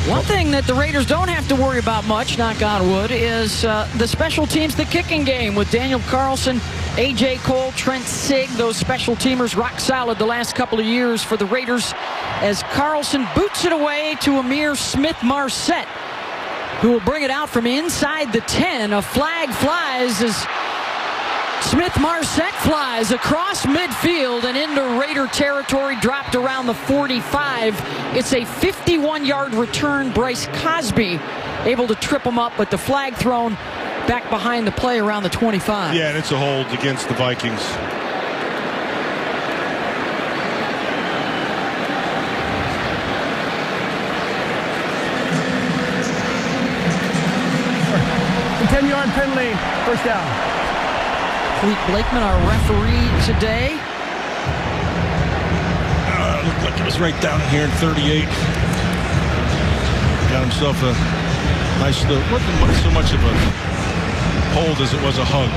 One thing that the Raiders don't have to worry about much, knock on wood, is the special teams, the kicking game with Daniel Carlson, A.J. Cole, Trent Sigg. Those special teamers rock solid the last couple of years for the Raiders as Carlson boots it away to Amir Smith-Marset, who will bring it out from inside the 10. A flag flies as Smith-Marset flies across midfield and into Raider territory, dropped around the 45. It's a 51-yard return. Bryce Cosby able to trip him up, but the flag thrown back behind the play around the 25. Yeah, and it's a hold against the Vikings. A 10-yard penalty, first down. Clete Blakeman, our referee today. It looked like it was right down here in 38. Got himself a nice little, wasn't so much of a hold as it was a hug.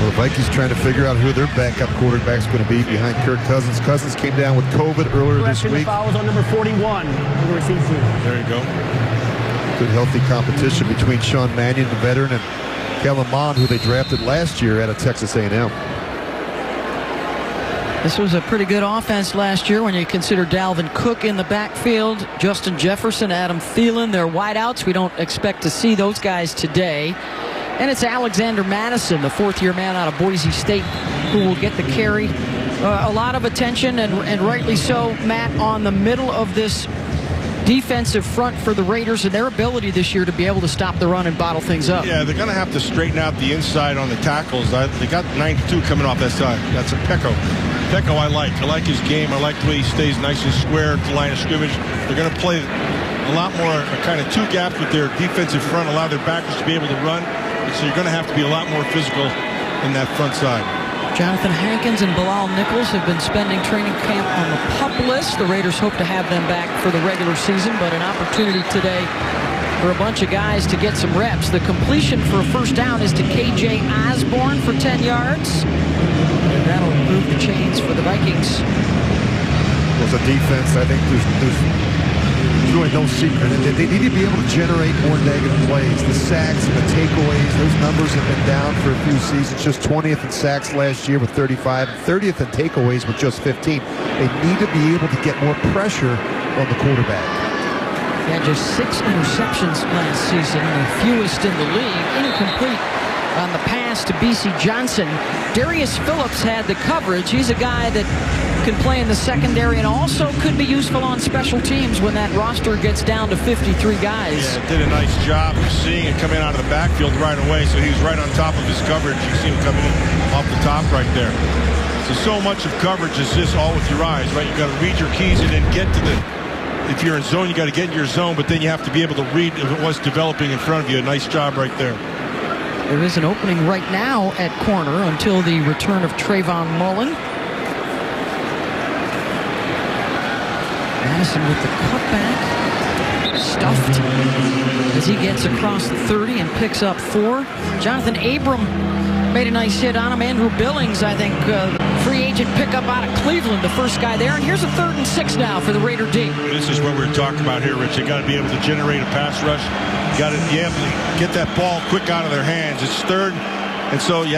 Well, the Vikings trying to figure out who their backup quarterback's going to be behind Kirk Cousins. Cousins came down with COVID earlier this week. The foul was on number 41 on the receive team. There you go. Good, healthy competition between Sean Mannion, the veteran, and Kellen Mond, who they drafted last year out of Texas A&M. This was a pretty good offense last year when you consider Dalvin Cook in the backfield, Justin Jefferson, Adam Thielen, their wideouts. We don't expect to see those guys today. And it's Alexander Madison, the fourth-year man out of Boise State, who will get the carry. A lot of attention, and rightly so, Matt, on the middle of this defensive front for the Raiders and their ability this year to be able to stop the run and bottle things up. Yeah, they're going to have to straighten out the inside on the tackles. They got 92 coming off that side. That's a Pecco. Pecco I like. I like his game. I like the way he stays nice and square at the line of scrimmage. They're going to play a lot more kind of two gaps with their defensive front, allow their backers to be able to run. So you're going to have to be a lot more physical in that front side. Jonathan Hankins and Bilal Nichols have been spending training camp on the PUP list. The Raiders hope to have them back for the regular season, but an opportunity today for a bunch of guys to get some reps. The completion for a first down is to K.J. Osborne for 10 yards. And that'll improve the chains for the Vikings. Well, as a defense, I think there's really no secret. They need to be able to generate more negative plays. The sacks and the takeaways, those numbers have been down for a few seasons. Just 20th in sacks last year with 35, 30th in takeaways with just 15. They need to be able to get more pressure on the quarterback. He had just 6 interceptions last season, the fewest in the league. Incomplete on the pass to B.C. Johnson. Darius Phillips had the coverage. He's a guy that can play in the secondary and also could be useful on special teams when that roster gets down to 53 guys. Yeah, did a nice job of seeing it coming out of the backfield right away, so he was right on top of his coverage. You see him coming in off the top right there. So much of coverage is just all with your eyes, right? You got to read your keys and then get to the, if you're in zone, you got to get in your zone, but then you have to be able to read if it was developing in front of you. A nice job right there. There is an opening right now at corner until the return of Trayvon Mullen. Madison with the cutback, stuffed as he gets across the 30 and picks up 4. Jonathan Abram made a nice hit on him. Andrew Billings, I think, free agent pickup out of Cleveland, the first guy there. And here's a 3rd and 6 now for the Raider D. This is what we're talking about here, Rich. You got to be able to generate a pass rush. You got to be able to get that ball quick out of their hands. It's 3rd, and so you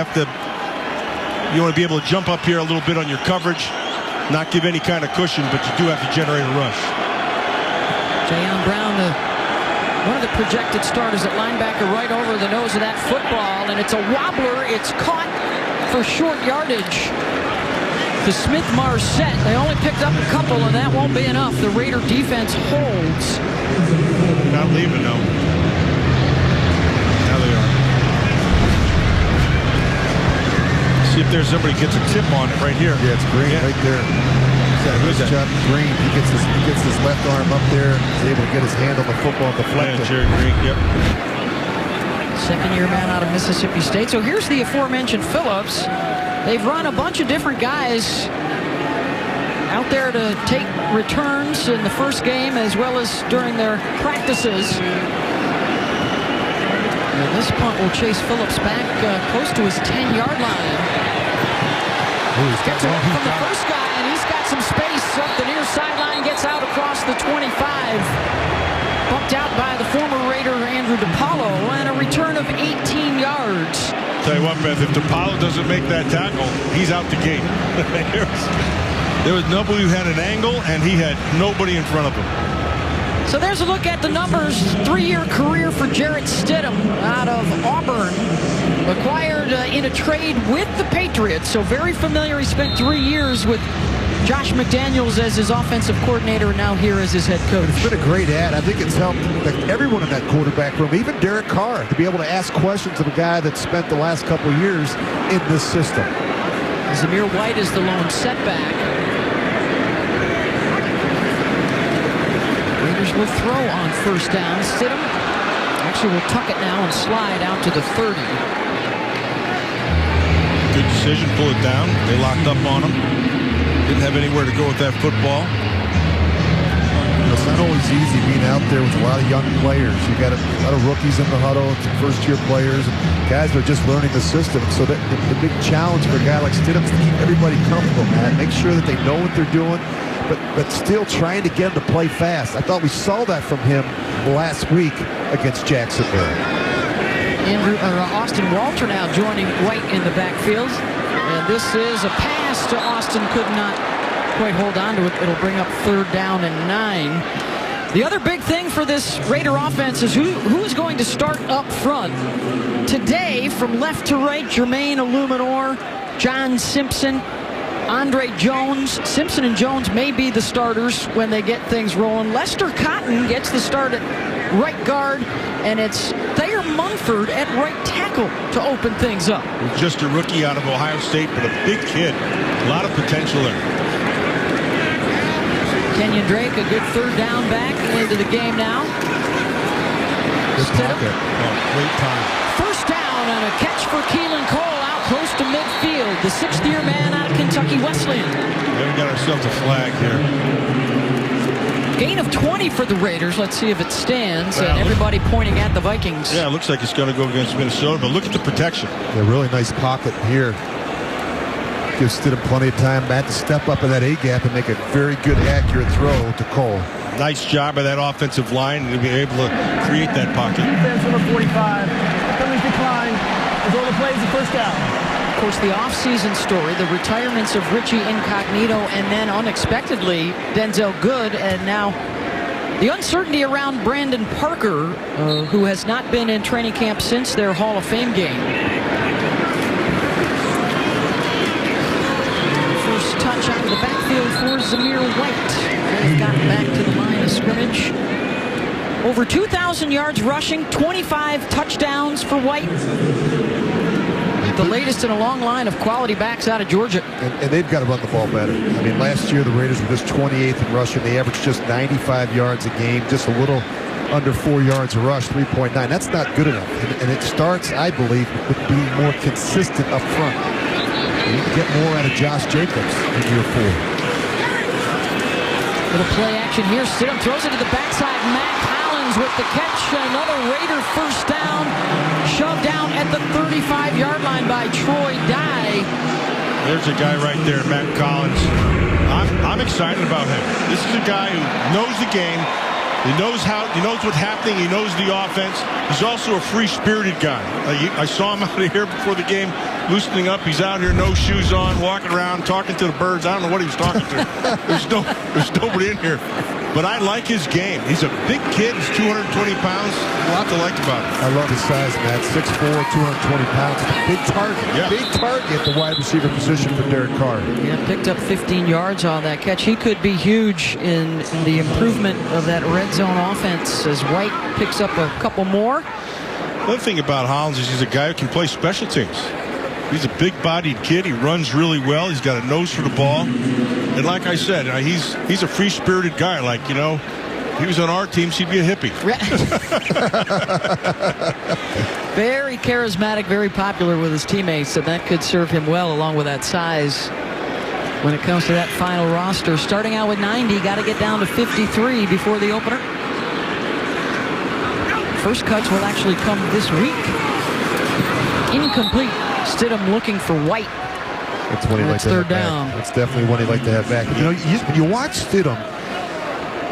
want to be able to jump up here a little bit on your coverage. Not give any kind of cushion, but you do have to generate a rush. Jayon Brown, one of the projected starters at linebacker, right over the nose of that football, and it's a wobbler. It's caught for short yardage to Smith-Marset. They only picked up a couple, and that won't be enough. The Raider defense holds. Not leaving, though. Now they are. See if there's somebody gets a tip on it right here. Yeah, it's Green right there. Who's that? Job Green. He gets his left arm up there. He's able to get his hand on the football and deflect it. Jerry Green, yep. Second-year man out of Mississippi State. So here's the aforementioned Phillips. They've run a bunch of different guys out there to take returns in the first game as well as during their practices. And this punt will chase Phillips back close to his 10-yard line. Gets away from the first guy, and he's got some space up the near sideline, gets out across the 25. return of 18 yards. Tell you what, Beth, if DePaulo doesn't make that tackle, he's out the gate. There was nobody who had an angle, and he had nobody in front of him. So there's a look at the numbers. 3-year career for Jarrett Stidham out of Auburn. Acquired in a trade with the Patriots. So very familiar. He spent 3 years with Josh McDaniels as his offensive coordinator, and now here as his head coach. It's been a great ad. I think it's helped everyone in that quarterback room, even Derek Carr, to be able to ask questions of a guy that spent the last couple of years in this system. Zamir White is the lone setback. Raiders will throw on first down. Stidham actually will tuck it now and slide out to the 30. Good decision, pull it down. They locked up on him. Didn't have anywhere to go with that football. It's not always easy being out there with a lot of young players. You got a lot of rookies in the huddle, some first-year players, and guys that are just learning the system. So the big challenge for a guy like Stidham is to keep everybody comfortable, Matt. Make sure that they know what they're doing, but still trying to get them to play fast. I thought we saw that from him last week against Jacksonville. Austin Walter now joining White in the backfield. And this is a pass to Austin. Could not quite hold on to it. It'll bring up 3rd down and 9. The other big thing for this Raider offense is who is going to start up front. Today, from left to right, Jermaine Illuminor, John Simpson, Andre Jones. Simpson and Jones may be the starters when they get things rolling. Lester Cotton gets the start at right guard, and it's Thayer Munford at right tackle to open things up. Just a rookie out of Ohio State, but a big kid. A lot of potential there. Kenyon Drake, a good 3rd down back into the game now. Good pocket. Great time. First down and a catch for Keelan Cole out close to midfield. The 6th-year man out of Kentucky Wesleyan. Yeah, we got ourselves a flag here. Gain of 20 for the Raiders. Let's see if it stands. And everybody pointing at the Vikings. Yeah, it looks like it's going to go against Minnesota, but look at the protection. A really nice pocket here. Gives Stidham plenty of time, Matt, to step up in that A-gap and make a very good, accurate throw to Cole. Nice job by that offensive line to be able to create that pocket. Defense number 45. Penalties decline. As all the plays, the first down. Of course, the offseason story, the retirements of Richie Incognito, and then unexpectedly Denzel Good, and now the uncertainty around Brandon Parker, who has not been in training camp since their Hall of Fame game. First touch out of the backfield for Zamir White. They've gotten back to the line of scrimmage. Over 2,000 yards rushing, 25 touchdowns for White. The latest in a long line of quality backs out of Georgia. And they've got to run the ball better. I mean, last year the Raiders were just 28th in rushing. They averaged just 95 yards a game, just a little under 4 yards a rush, 3.9. That's not good enough. And it starts, I believe, with being more consistent up front. You can get more out of Josh Jacobs in year 4. Little play action here. Stidham throws it to the backside. Mac Hollins with the catch. Another Raider first down. Shoved down at the 35-yard line by Troy Dye. There's a guy right there, Matt Collins. I'm excited about him. This is a guy who knows the game. He knows what's happening. He knows the offense. He's also a free-spirited guy. I saw him out of here before the game, loosening up. He's out here, no shoes on, walking around, talking to the birds. I don't know what he was talking to. There's nobody in here. But I like his game. He's a big kid. He's 220 pounds. A lot to like about him. I love his size, Matt. 6'4", 220 pounds. Big target. Yeah. Big target at the wide receiver position for Derek Carr. Yeah, picked up 15 yards on that catch. He could be huge in the improvement of that red zone offense as White picks up a couple more. Another thing about Hollins is he's a guy who can play special teams. He's a big-bodied kid. He runs really well. He's got a nose for the ball. And like I said, he's a free-spirited guy. Like, you know, if he was on our teams, he'd be a hippie. Very charismatic, very popular with his teammates, and that could serve him well along with that size when it comes to that final roster. Starting out with 90, got to get down to 53 before the opener. First cuts will actually come this week. Incomplete. Stidham looking for White. That's one he likes to have back. That's definitely one he'd like to have back. You know, when you watch Stidham,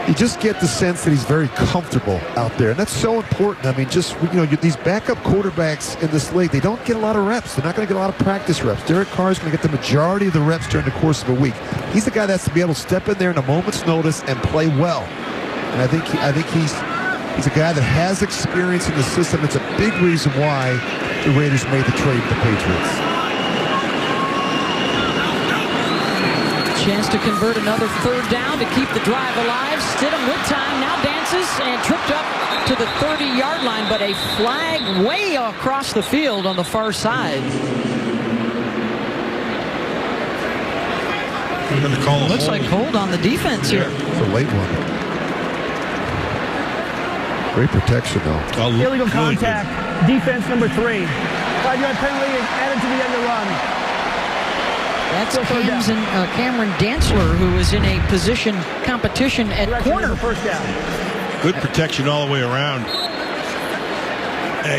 you just get the sense that he's very comfortable out there, and that's so important. I mean, just, you know, these backup quarterbacks in this league, they don't get a lot of reps. They're not going to get a lot of practice reps. Derek Carr is going to get the majority of the reps during the course of a week. He's the guy that's to be able to step in there in a moment's notice and play well. And I think he's a guy that has experience in the system. It's a big reason why the Raiders made the trade with the Patriots. Chance to convert another third down to keep the drive alive. Stidham with time, now dances and tripped up to the 30-yard line, but a flag way across the field on the far side. We're going to call a Looks hold. like hold on the defense here. It's a late one. Great protection, though. Illegal contact. Defense number 3. 5-yard penalty added to the end of the run. That's Cameron Dantzler, who is in a position competition at corner. First down. Good protection all the way around.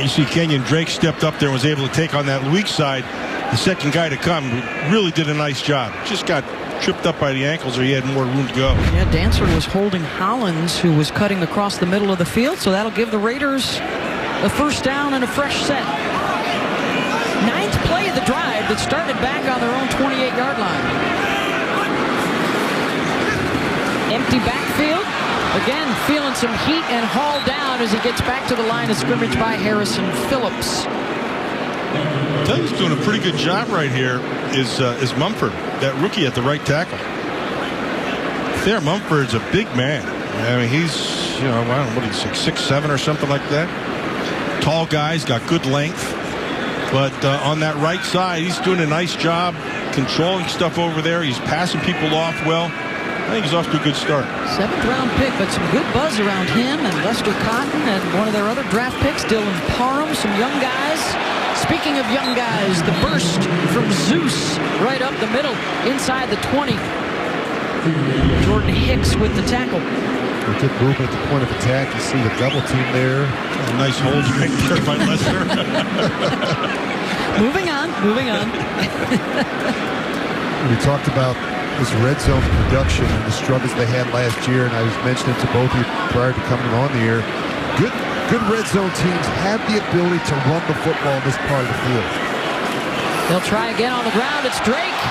You see Kenyon Drake stepped up there and was able to take on that weak side. The second guy to come really did a nice job. Just got tripped up by the ankles, or he had more room to go. Yeah, Dantzler was holding Hollins, who was cutting across the middle of the field, so that'll give the Raiders a first down and a fresh set. 9th play of the drive that started back on their own 28-yard line. Empty backfield. Again, feeling some heat and hauled down as he gets back to the line of scrimmage by Harrison Phillips. I tell you, he's doing a pretty good job right here is Mumford, that rookie at the right tackle. Thayer Mumford's a big man. I mean, he's, you know, I don't know, what he's 6'7" or something like that. Tall guy, he's got good length. But on that right side, he's doing a nice job controlling stuff over there. He's passing people off well. I think he's off to a good start. 7th-round pick, but some good buzz around him and Lester Cotton and one of their other draft picks, Dylan Parham, some young guys. Speaking of young guys, the burst from Zeus right up the middle, inside the 20. Jordan Hicks with the tackle. A good movement at the point of attack. You see the double team there. Nice hold right there by Lester. Moving on. We talked about this red zone production and the struggles they had last year, and I was mentioning to both of you prior to coming on the air. Good red zone teams have the ability to run the football in this part of the field. They'll try again on the ground. It's Drake.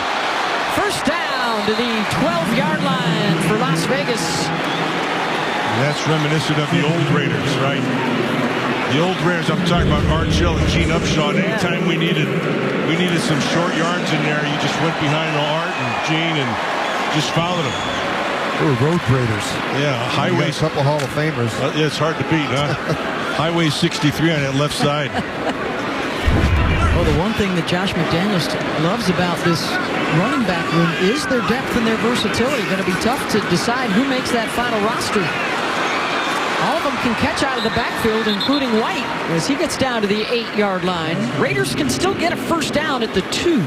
First down to the 12-yard line for Las Vegas. And that's reminiscent of the old Raiders, right? The old Raiders, I'm talking about Art Shell and Gene Upshaw. Anytime we needed some short yards in there, you just went behind Art and Gene and just followed them. They were road Raiders. Yeah, highway. A couple Hall of Famers. Yeah, it's hard to beat, huh? Highway 63 on that left side. Well, the one thing that Josh McDaniels loves about this running back room is their depth and their versatility. Going to be tough to decide who makes that final roster. All of them can catch out of the backfield, including White, as he gets down to the 8-yard line. Raiders can still get a first down at the 2.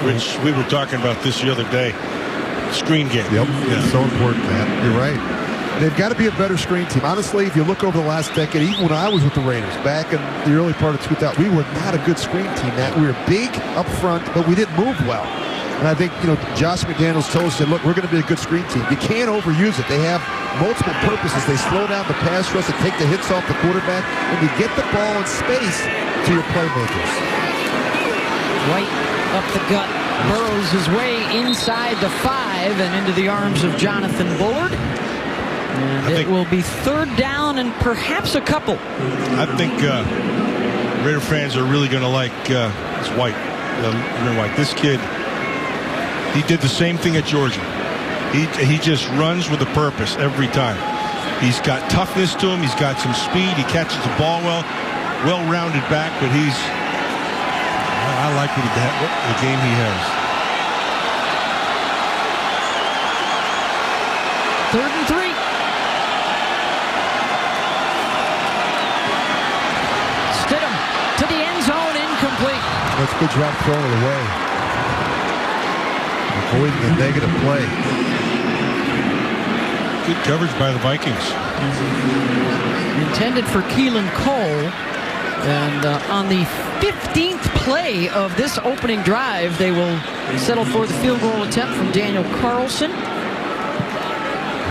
Which we were talking about this the other day. Screen game. Yep, yeah. It's so important, man. You're right. They've got to be a better screen team. Honestly, if you look over the last decade, even when I was with the Raiders, back in the early part of 2000, we were not a good screen team. We were big up front, but we didn't move well. And I think, you know, Josh McDaniels told us, look, we're going to be a good screen team. You can't overuse it. They have multiple purposes. They slow down the pass rush and take the hits off the quarterback, and you get the ball in space to your playmakers. White up the gut, burrows his way inside the 5 and into the arms of Jonathan Bullard. And it will be third down and perhaps a couple. I think Raider fans are really going to like this White. White. This kid, he did the same thing at Georgia. He just runs with a purpose every time. He's got toughness to him. He's got some speed. He catches the ball well-rounded back, but I like what the game he has. 3rd and 3. Stidham to the end zone, incomplete. That's a good job throwing it away. Avoiding a negative play. Good coverage by the Vikings. Intended for Keelan Cole. And on the 15th play of this opening drive, they will settle for the field goal attempt from Daniel Carlson.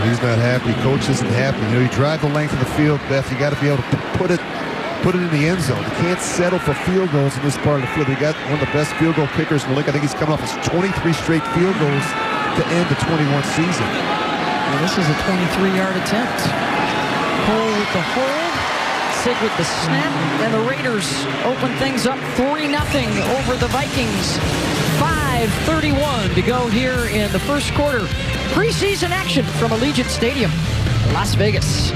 He's not happy. Coach isn't happy. You know, you drive the length of the field, Beth. You got to be able to put it in the end zone. You can't settle for field goals in this part of the field. They got one of the best field goal kickers in the league. I think he's coming off his 23 straight field goals to end the 21 season. Well, this is a 23-yard attempt. Cole with the hold, Sig with the snap, and the Raiders open things up 3-0 over the Vikings. 5:31 to go here in the first quarter. Preseason action from Allegiant Stadium, Las Vegas.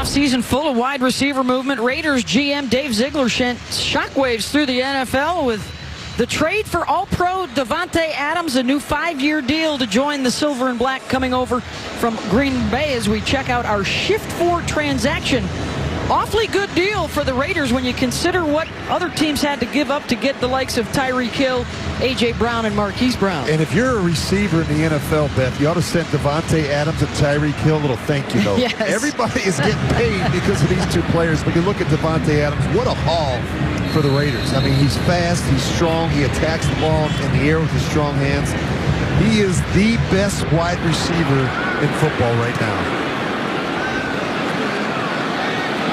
Season full of wide receiver movement. Raiders GM Dave Ziegler sent shockwaves through the NFL with the trade for All-Pro Davante Adams, a new 5-year deal to join the Silver and Black coming over from Green Bay as we check out our Shift 4 transaction. Awfully good deal for the Raiders when you consider what other teams had to give up to get the likes of Tyreek Hill, A.J. Brown, and Marquise Brown. And if you're a receiver in the NFL, Beth, you ought to send Davante Adams and Tyreek Hill a little thank you note. Yes. Everybody is getting paid because of these two players. But you look at Davante Adams, what a haul for the Raiders. I mean, he's fast, he's strong, he attacks the ball in the air with his strong hands. He is the best wide receiver in football right now.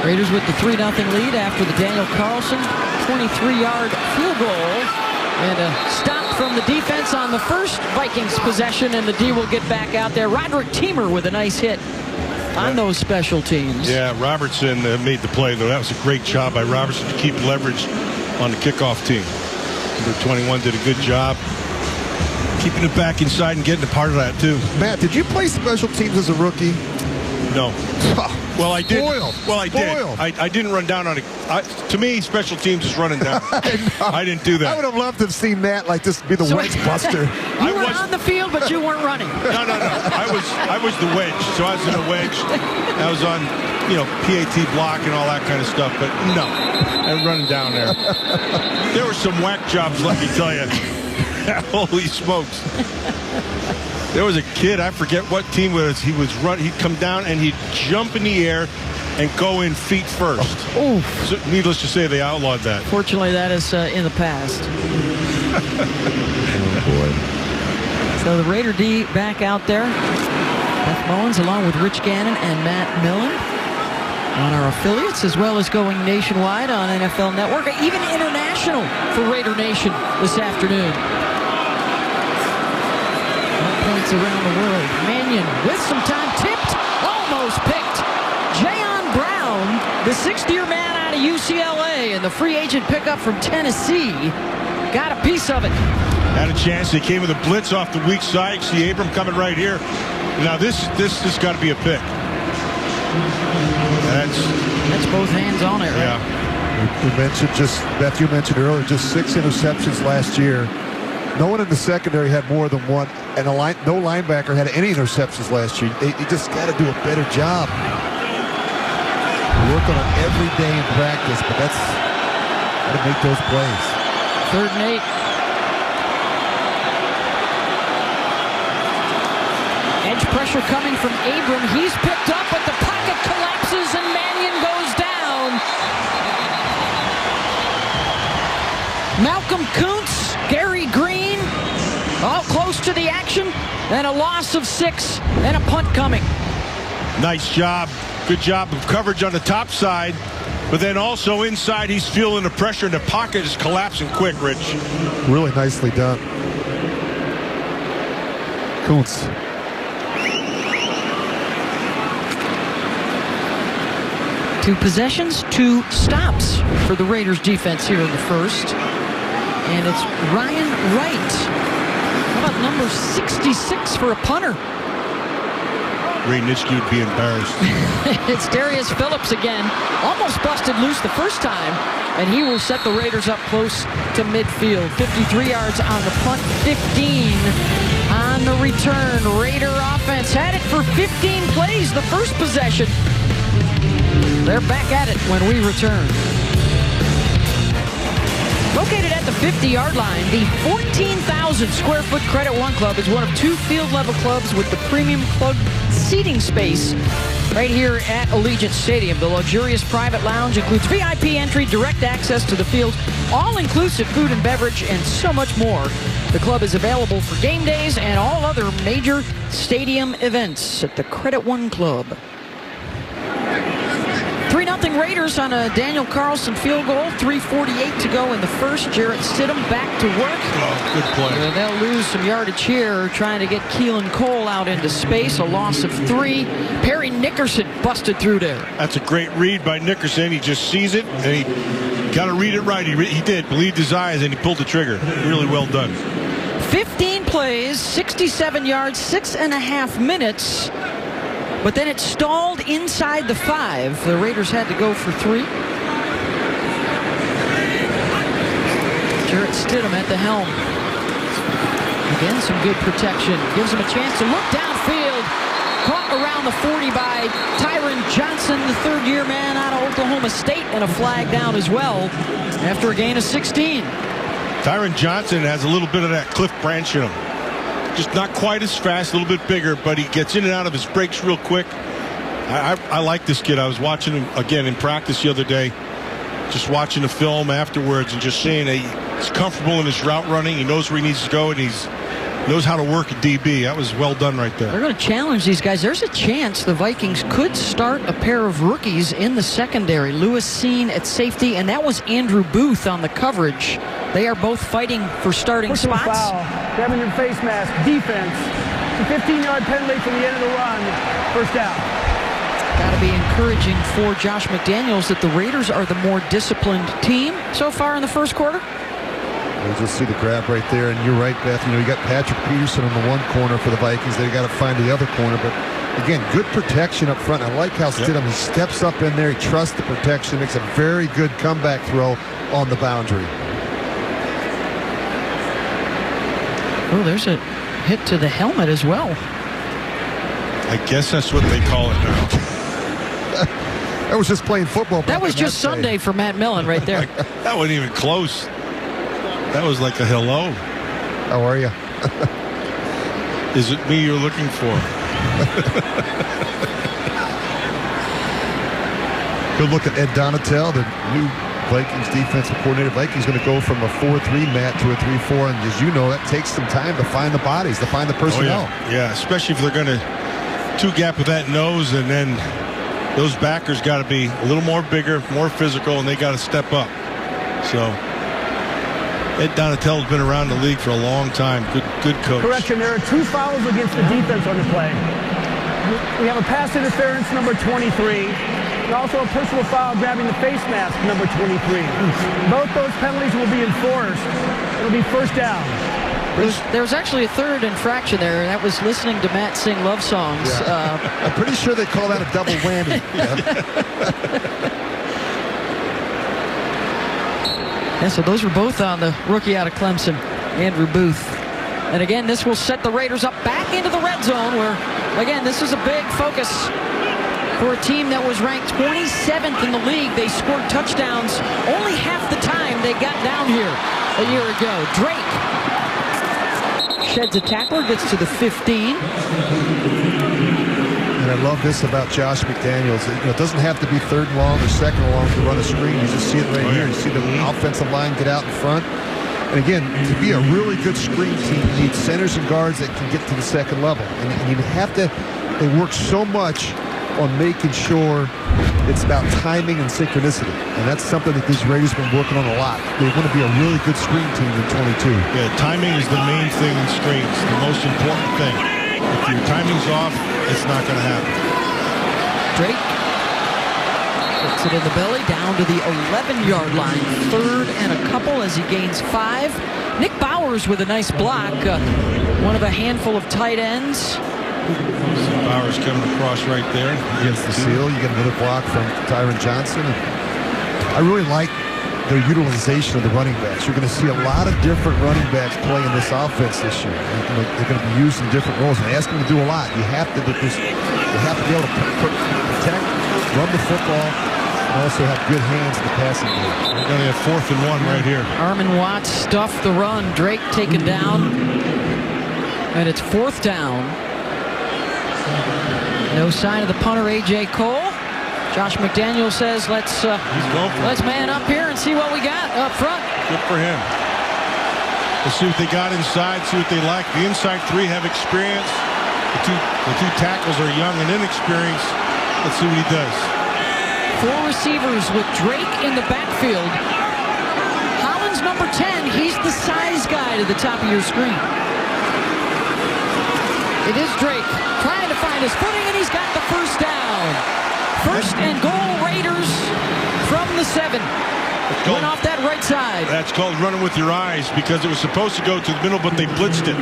Raiders with the 3-0 lead after the Daniel Carlson 23-yard field goal. And a stop from the defense on the first Vikings possession, and the D will get back out there. Roderick Teamer with a nice hit on those special teams. Yeah, Robertson made the play, though. That was a great job by Robertson to keep leverage on the kickoff team. Number 21 did a good job keeping it back inside and getting a part of that, too. Matt, did you play special teams as a rookie? No. Well, I did. Spoiled. Well, I did. I didn't run down on it. To me, special teams is running down. I didn't do that. I would have loved to have seen Matt like this be the wedge buster. You were on the field, but you weren't running. No. I was the wedge. So I was in a wedge. I was on, PAT block and all that kind of stuff. But no, I'm running down there. There were some whack jobs, let me tell you. Holy smokes. There was a kid, I forget what team it was. He'd come down and he'd jump in the air and go in feet first. Oh. So, needless to say, they outlawed that. Fortunately, that is in the past. Oh, boy. So the Raider D back out there. Beth Mullins along with Rich Gannon and Matt Millen on our affiliates, as well as going nationwide on NFL Network, even international for Raider Nation this afternoon. Points around the world. Mannion with some time, tipped, almost picked. Jayon Brown, the 6th-year man out of UCLA, and the free agent pickup from Tennessee, got a piece of it. Had a chance. They came with a blitz off the weak side. See Abram coming right here. Now this has got to be a pick. That's both hands on it, right? Yeah. We mentioned Beth, you mentioned earlier, just 6 interceptions last year. No one in the secondary had more than one, and no linebacker had any interceptions last year. You just got to do a better job. We work on it every day in practice, but that's got to make those plays. 3rd and 8. Edge pressure coming from Abram. He's picked up, but the pocket collapses, and Mannion goes down. Malcolm Kuntz, Gary Green, all close to the action, and a loss of 6 and a punt coming. Nice job. Good job of coverage on the top side, but then also inside he's feeling the pressure, and the pocket is collapsing quick, Rich. Really nicely done. Kuntz. 2 possessions, 2 stops for the Raiders defense here in the first. And it's Ryan Wright. How about number 66 for a punter? Ray Nitschke would be embarrassed. It's Darius Phillips again. Almost busted loose the first time, and he will set the Raiders up close to midfield. 53 yards on the punt, 15 on the return. Raider offense had it for 15 plays the first possession. They're back at it when we return. Located at the 50-yard line, the 14,000 square foot Credit One Club is one of 2 field level clubs with the premium club seating space right here at Allegiant Stadium. The luxurious private lounge includes VIP entry, direct access to the field, all-inclusive food and beverage, and so much more. The club is available for game days and all other major stadium events at the Credit One Club. 3-0 Raiders on a Daniel Carlson field goal. 3:48 to go in the first. Jarrett Stidham back to work. Oh, good play. And they'll lose some yardage here, trying to get Keelan Cole out into space. A loss of 3. Perry Nickerson busted through there. That's a great read by Nickerson. He just sees it, and he got to read it right. He did. Believed his eyes, and he pulled the trigger. Really well done. 15 plays, 67 yards, 6.5 minutes. But then it stalled inside the 5. The Raiders had to go for 3. Jarrett Stidham at the helm. Again, some good protection. Gives him a chance to look downfield. Caught around the 40 by Tyron Johnson, the third-year man out of Oklahoma State, and a flag down as well after a gain of 16. Tyron Johnson has a little bit of that Cliff Branch in him. Just not quite as fast, a little bit bigger, but he gets in and out of his breaks real quick. I like this kid. I was watching him again in practice the other day, just watching the film afterwards and just seeing that he's comfortable in his route running. He knows where he needs to go, and he's knows how to work a DB. That was well done right there. They're going to challenge these guys. There's a chance the Vikings could start a pair of rookies in the secondary. Lewis Seen at safety, and that was Andrew Booth on the coverage. They are both fighting for starting spots. Foul. Grabbing your face mask. Defense. The 15-yard penalty from the end of the run. First down. Got to be encouraging for Josh McDaniels that the Raiders are the more disciplined team so far in the first quarter. We'll just see the grab right there, and you're right, Beth. You know, you got Patrick Peterson on the one corner for the Vikings. They got to find the other corner, but again, good protection up front. I like how Stidham, he steps up in there, he trusts the protection, makes a very good comeback throw on the boundary. Oh, there's a hit to the helmet as well. I guess that's what they call it now. That was just playing football. That was just Sunday for Matt Millen right there. That wasn't even close. That was like a hello. How are you? Is it me you're looking for? Good look at Ed Donatel, the new Vikings defensive coordinator. Vikings going to go from a 4-3 Matt to a 3-4, and as you know, that takes some time to find the bodies, to find the personnel. Oh, yeah, especially if they're going to two-gap with that nose, and then those backers got to be a little more bigger, more physical, and they got to step up. So Ed Donatel has been around the league for a long time. Good coach. Correction, there are 2 fouls against the defense on the play. We have a pass interference, number 23, and also a personal foul grabbing the face mask, number 23. Both those penalties will be enforced. It'll be first down. There was actually a third infraction there, and that was listening to Matt sing love songs. Yeah. I'm pretty sure they call that a double whammy. Yeah, so those were both on the rookie out of Clemson, Andrew Booth. And again, this will set the Raiders up back into the red zone where, again, this is a big focus for a team that was ranked 27th in the league. They scored touchdowns only half the time they got down here a year ago. Drake sheds a tackler, gets to the 15. And I love this about Josh McDaniels. It doesn't have to be third and long or second and long to run a screen. You just see it right here. You see the offensive line get out in front. And again, to be a really good screen team, you need centers and guards that can get to the second level. And you have to, they work so much on making sure it's about timing and synchronicity. And that's something that these Raiders have been working on a lot. They want to be a really good screen team in 22. Yeah, timing is the main thing in screens, the most important thing. If your timing's off, it's not going to happen. Drake puts it in the belly, down to the 11-yard line. 3rd and a couple as he gains 5. Nick Bowers with a nice block. One of a handful of tight ends. Bowers coming across right there. Against the seal. You get another block from Tyron Johnson. I really like their utilization of the running backs. You're going to see a lot of different running backs play in this offense this year. They're going to be used in different roles. And they ask them to do a lot. You have to be able to protect, run the football, And also have good hands in the passing game. They're going to have 4th and 1 right here. Armin Watts stuffed the run. Drake taken down. And it's 4th down. No sign of the punter, A.J. Cole. Josh McDaniel says, let's man up here and see what we got up front. Good for him. Let's see what they got inside, see what they like. The inside 3 have experience. The two tackles are young and inexperienced. Let's see what he does. 4 receivers with Drake in the backfield. Hollins, number 10. He's the size guy to the top of your screen. It is Drake trying to find his footing, and he's got the first down. 1st and goal, Raiders from the 7. Went off that right side. That's called running with your eyes, because it was supposed to go to the middle, but they blitzed it.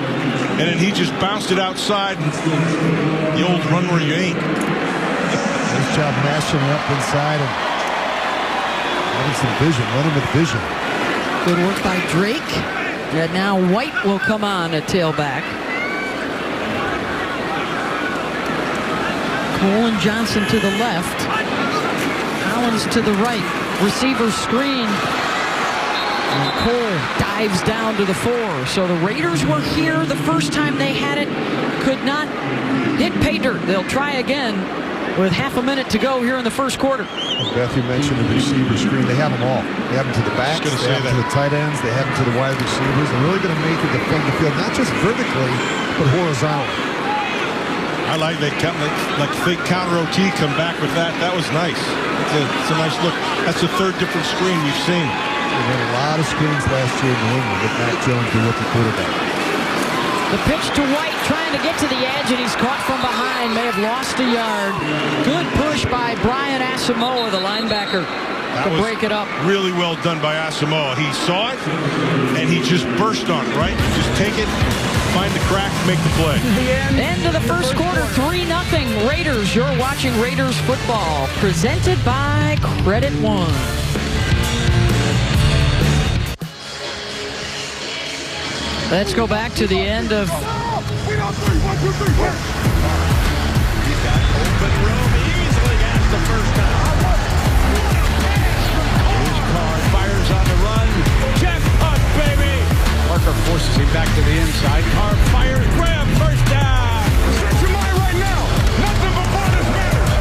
And then he just bounced it outside. The old run where you ain't. Nice job mashing it up inside and having some vision, running with vision. Good work by Drake. And now White will come on at tailback. Cole and Johnson to the left. Collins to the right. Receiver screen. And Cole dives down to the 4. So the Raiders were here the first time they had it. Could not hit Pater. They'll try again with half a minute to go here in the first quarter. Beth, you mentioned the receiver screen. They have them all. They have them to the backs, they have them to the tight ends, they have them to the wide receivers. They're really going to make it defend the field, not just vertically, but horizontally. I like they kept like fake counter OT, come back with that. That was nice. It's a nice look. That's the 3rd different screen we've seen. We had a lot of screens last year in New England with Mac Jones, the rookie quarterback. The pitch to White, trying to get to the edge, and he's caught from behind. May have lost a yard. Good push by Brian Asamoah, the linebacker, to break it up. Really well done by Asamoah. He saw it, and he just burst on it, right? Just take it, find the crack, make the play. End of the first quarter, 3-0 Raiders. You're watching Raiders football, presented by Credit One. Let's go back to the end of... He's got open room. He easily has the first down. Here's Carr, fires on the run. Jackpot, baby! Parker forces him back to the inside. Carr fires. Graham, first down. Set your mind right now. Nothing before this matters.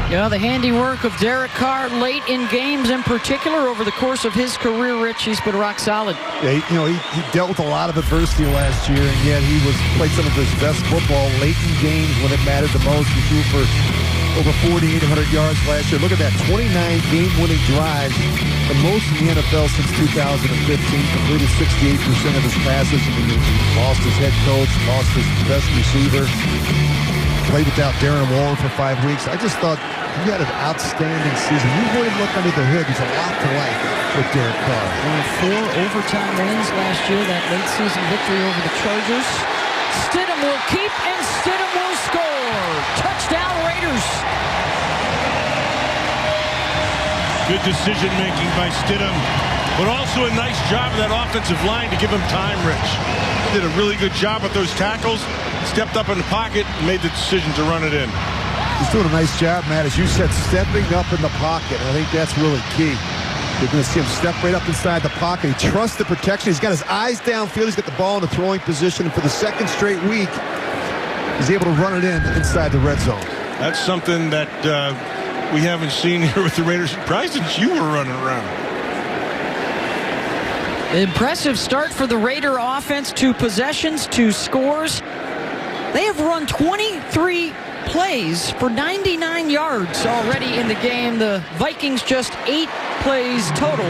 You know, the handiwork of Derek Carr late in games in particular over the course of his career, Rich, he's been rock solid. Yeah, he dealt with a lot of adversity last year, and yet he played some of his best football late in games when it mattered the most. He threw for over 4,800 yards last year. Look at that, 29 game-winning drives, the most in the NFL since 2015. Completed 68% of his passes. He lost his head coach, lost his best receiver. Played without Darren Waller for 5 weeks. I just thought he had an outstanding season. You really look under the hood. There's a lot to like with Derek Carr. Only 4 overtime wins last year, that late season victory over the Chargers. Stidham will keep, and Stidham will score. Touchdown, Raiders. Good decision-making by Stidham, but also a nice job of that offensive line to give him time, Rich. Did a really good job with those tackles. Stepped up in the pocket and made the decision to run it in. He's doing a nice job, Matt, as you said, stepping up in the pocket. I think that's really key. You're going to see him step right up inside the pocket. He trusts the protection. He's got his eyes downfield. He's got the ball in the throwing position. And for the 2nd straight week, he's able to run it in inside the red zone. That's something that we haven't seen here with the Raiders. Probably since you were running around. Impressive start for the Raider offense. 2 possessions, 2 scores. They have run 23 plays for 99 yards already in the game. The Vikings just 8 plays total.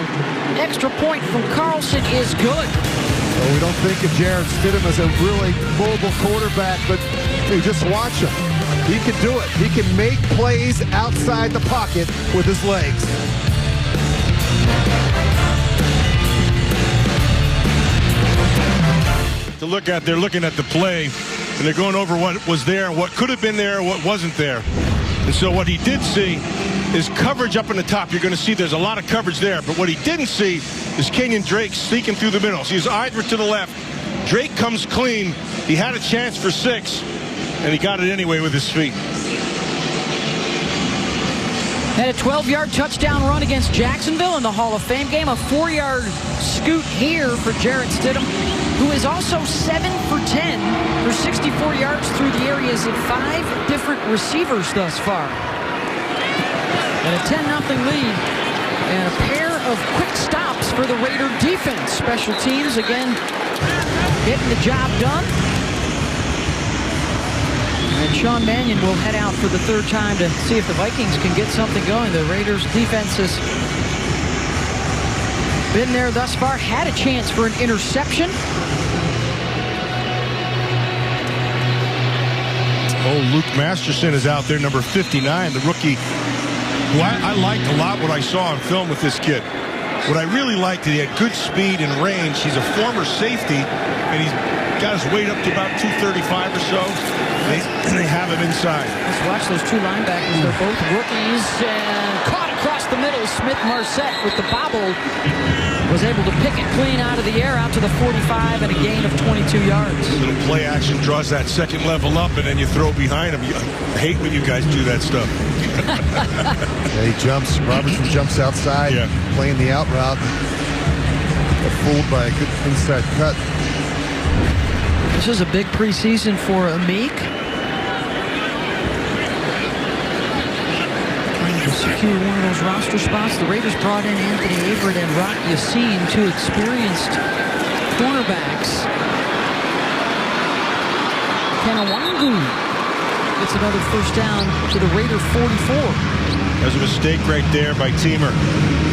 Extra point from Carlson is good. Well, we don't think of Jarrett Stidham as a really mobile quarterback, but hey, just watch him. He can do it. He can make plays outside the pocket with his legs. To look at, they're looking at the play, and they're going over what was there, what could have been there, what wasn't there. And so what he did see is coverage up in the top. You're going to see there's a lot of coverage there. But what he didn't see is Kenyon Drake sneaking through the middle. So his eyes were to the left. Drake comes clean. He had a chance for 6, and he got it anyway with his feet. Had a 12-yard touchdown run against Jacksonville in the Hall of Fame game. A 4-yard scoot here for Jarrett Stidham, who is also 7 for 10 for 64 yards through the areas of 5 different receivers thus far. And a 10-0 lead. And a pair of quick stops for the Raider defense. Special teams, again, getting the job done. And Sean Mannion will head out for the 3rd time to see if the Vikings can get something going. The Raiders defense has been there thus far. Had a chance for an interception. Oh, Luke Masterson is out there, number 59, the rookie, who I liked a lot what I saw on film with this kid. What I really liked, he had good speed and range. He's a former safety, and he's got his weight up to about 235 or so. And they have him inside. Let's watch those 2 linebackers. They're both rookies, and caught across the middle. Smith Marset with the bobble was able to pick it clean out of the air out to the 45 and a gain of 22 yards. A little play action draws that second level up, and then you throw behind him. I hate when you guys do that stuff. Yeah, he jumps. Robertson jumps outside, playing the out route. Fooled by a good inside cut. This is a big preseason for Amik. Trying to secure one of those roster spots. The Raiders brought in Anthony Averett and Rock Yassin, 2 experienced cornerbacks. Kenawangu gets another first down to the Raider 44. There's a mistake right there by Teamer,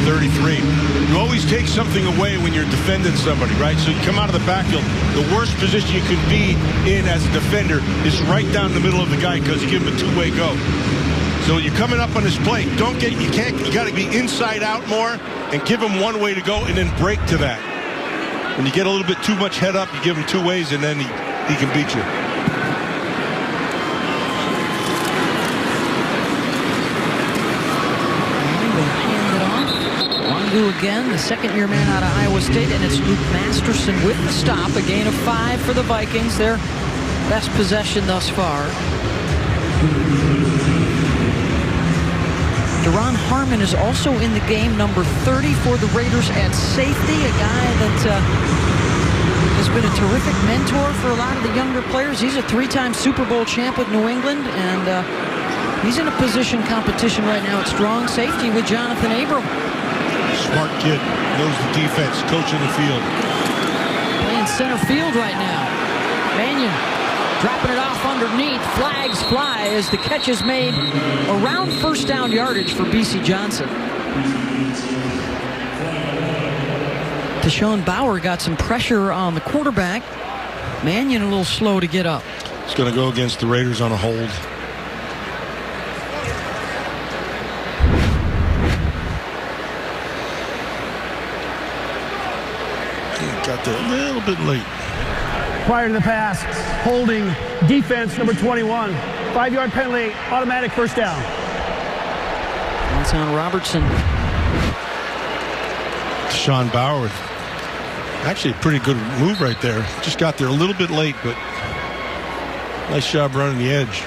33. You always take something away when you're defending somebody, right? So you come out of the backfield. The worst position you can be in as a defender is right down the middle of the guy because you give him a 2-way go. So you're coming up on this play. You got to be inside out more and give him 1 way to go and then break to that. When you get a little bit too much head up, you give him 2 ways and then he can beat you. Again, the 2nd-year man out of Iowa State, and it's Luke Masterson with the stop. A gain of 5 for the Vikings. Their best possession thus far. Deron Harmon is also in the game, number 30 for the Raiders at safety. A guy that has been a terrific mentor for a lot of the younger players. He's a 3-time Super Bowl champ with New England, and he's in a position competition right now at strong safety with Jonathan Abram. Smart kid, knows the defense, coaching the field. Playing center field right now. Mannion dropping it off underneath. Flags fly as the catch is made around 1st down yardage for B.C. Johnson. Deshaun Bauer got some pressure on the quarterback. Mannion a little slow to get up. It's going to go against the Raiders on a hold. Got there a little bit late. Prior to the pass, holding defense number 21. 5-yard penalty, automatic 1st down. That's on Robertson. Deshaun Bauer, actually a pretty good move right there. Just got there a little bit late, but nice job running the edge.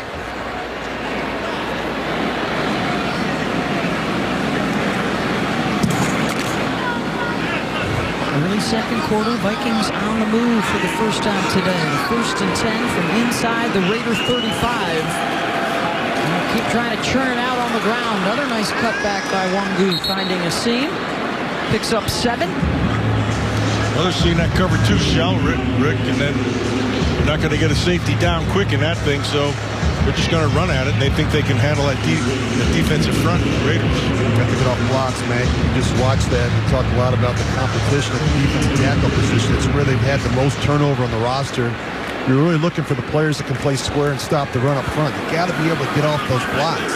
Early 2nd quarter, Vikings on the move for the 1st time today. 1st and 10 from inside the Raider 35. And keep trying to churn it out on the ground. Another nice cutback by Wangu, finding a seam. Picks up 7. Well, they're seeing that cover 2 shell, Rick, and then they're not going to get a safety down quick in that thing, so they're just going to run at it, and they think they can handle that defensive front, the Raiders. Got to get off blocks, man. You just watch that and talk a lot about the competition at the defensive tackle position. It's where they've had the most turnover on the roster. You're really looking for the players that can play square and stop the run up front. You got to be able to get off those blocks.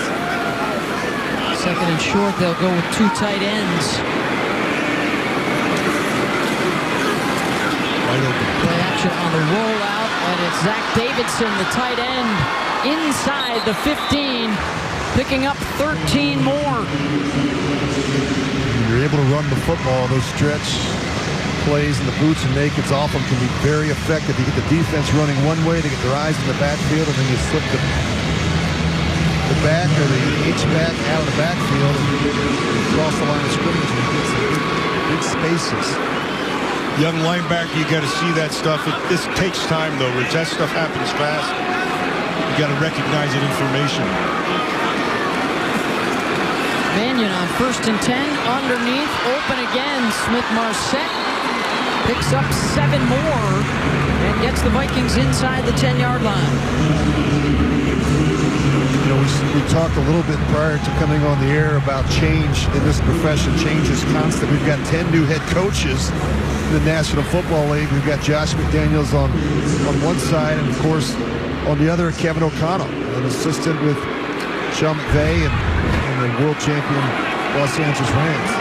2nd and short, they'll go with 2 tight ends. Play action on the rollout, and it's Zach Davidson, the tight end, inside the 15, picking up 13 more. You're able to run the football. Those stretch plays and the boots and nakeds off them can be very effective. You get the defense running one way to get their eyes in the backfield, and then you slip the back or the H-back out of the backfield and cross the line of scrimmage and get some big spaces. Young linebacker, you got to see that stuff. This takes time, though, Rich. That stuff happens fast. You got to recognize that information. Mannion on 1st and 10, underneath, open again. Smith-Marset picks up 7 more and gets the Vikings inside the 10-yard line. You know, we talked a little bit prior to coming on the air about change in this profession. Change is constant. We've got 10 new head coaches in the National Football League. We've got Josh McDaniels on one side, and of course on the other, Kevin O'Connell, an assistant with Sean McVay and the world champion Los Angeles Rams.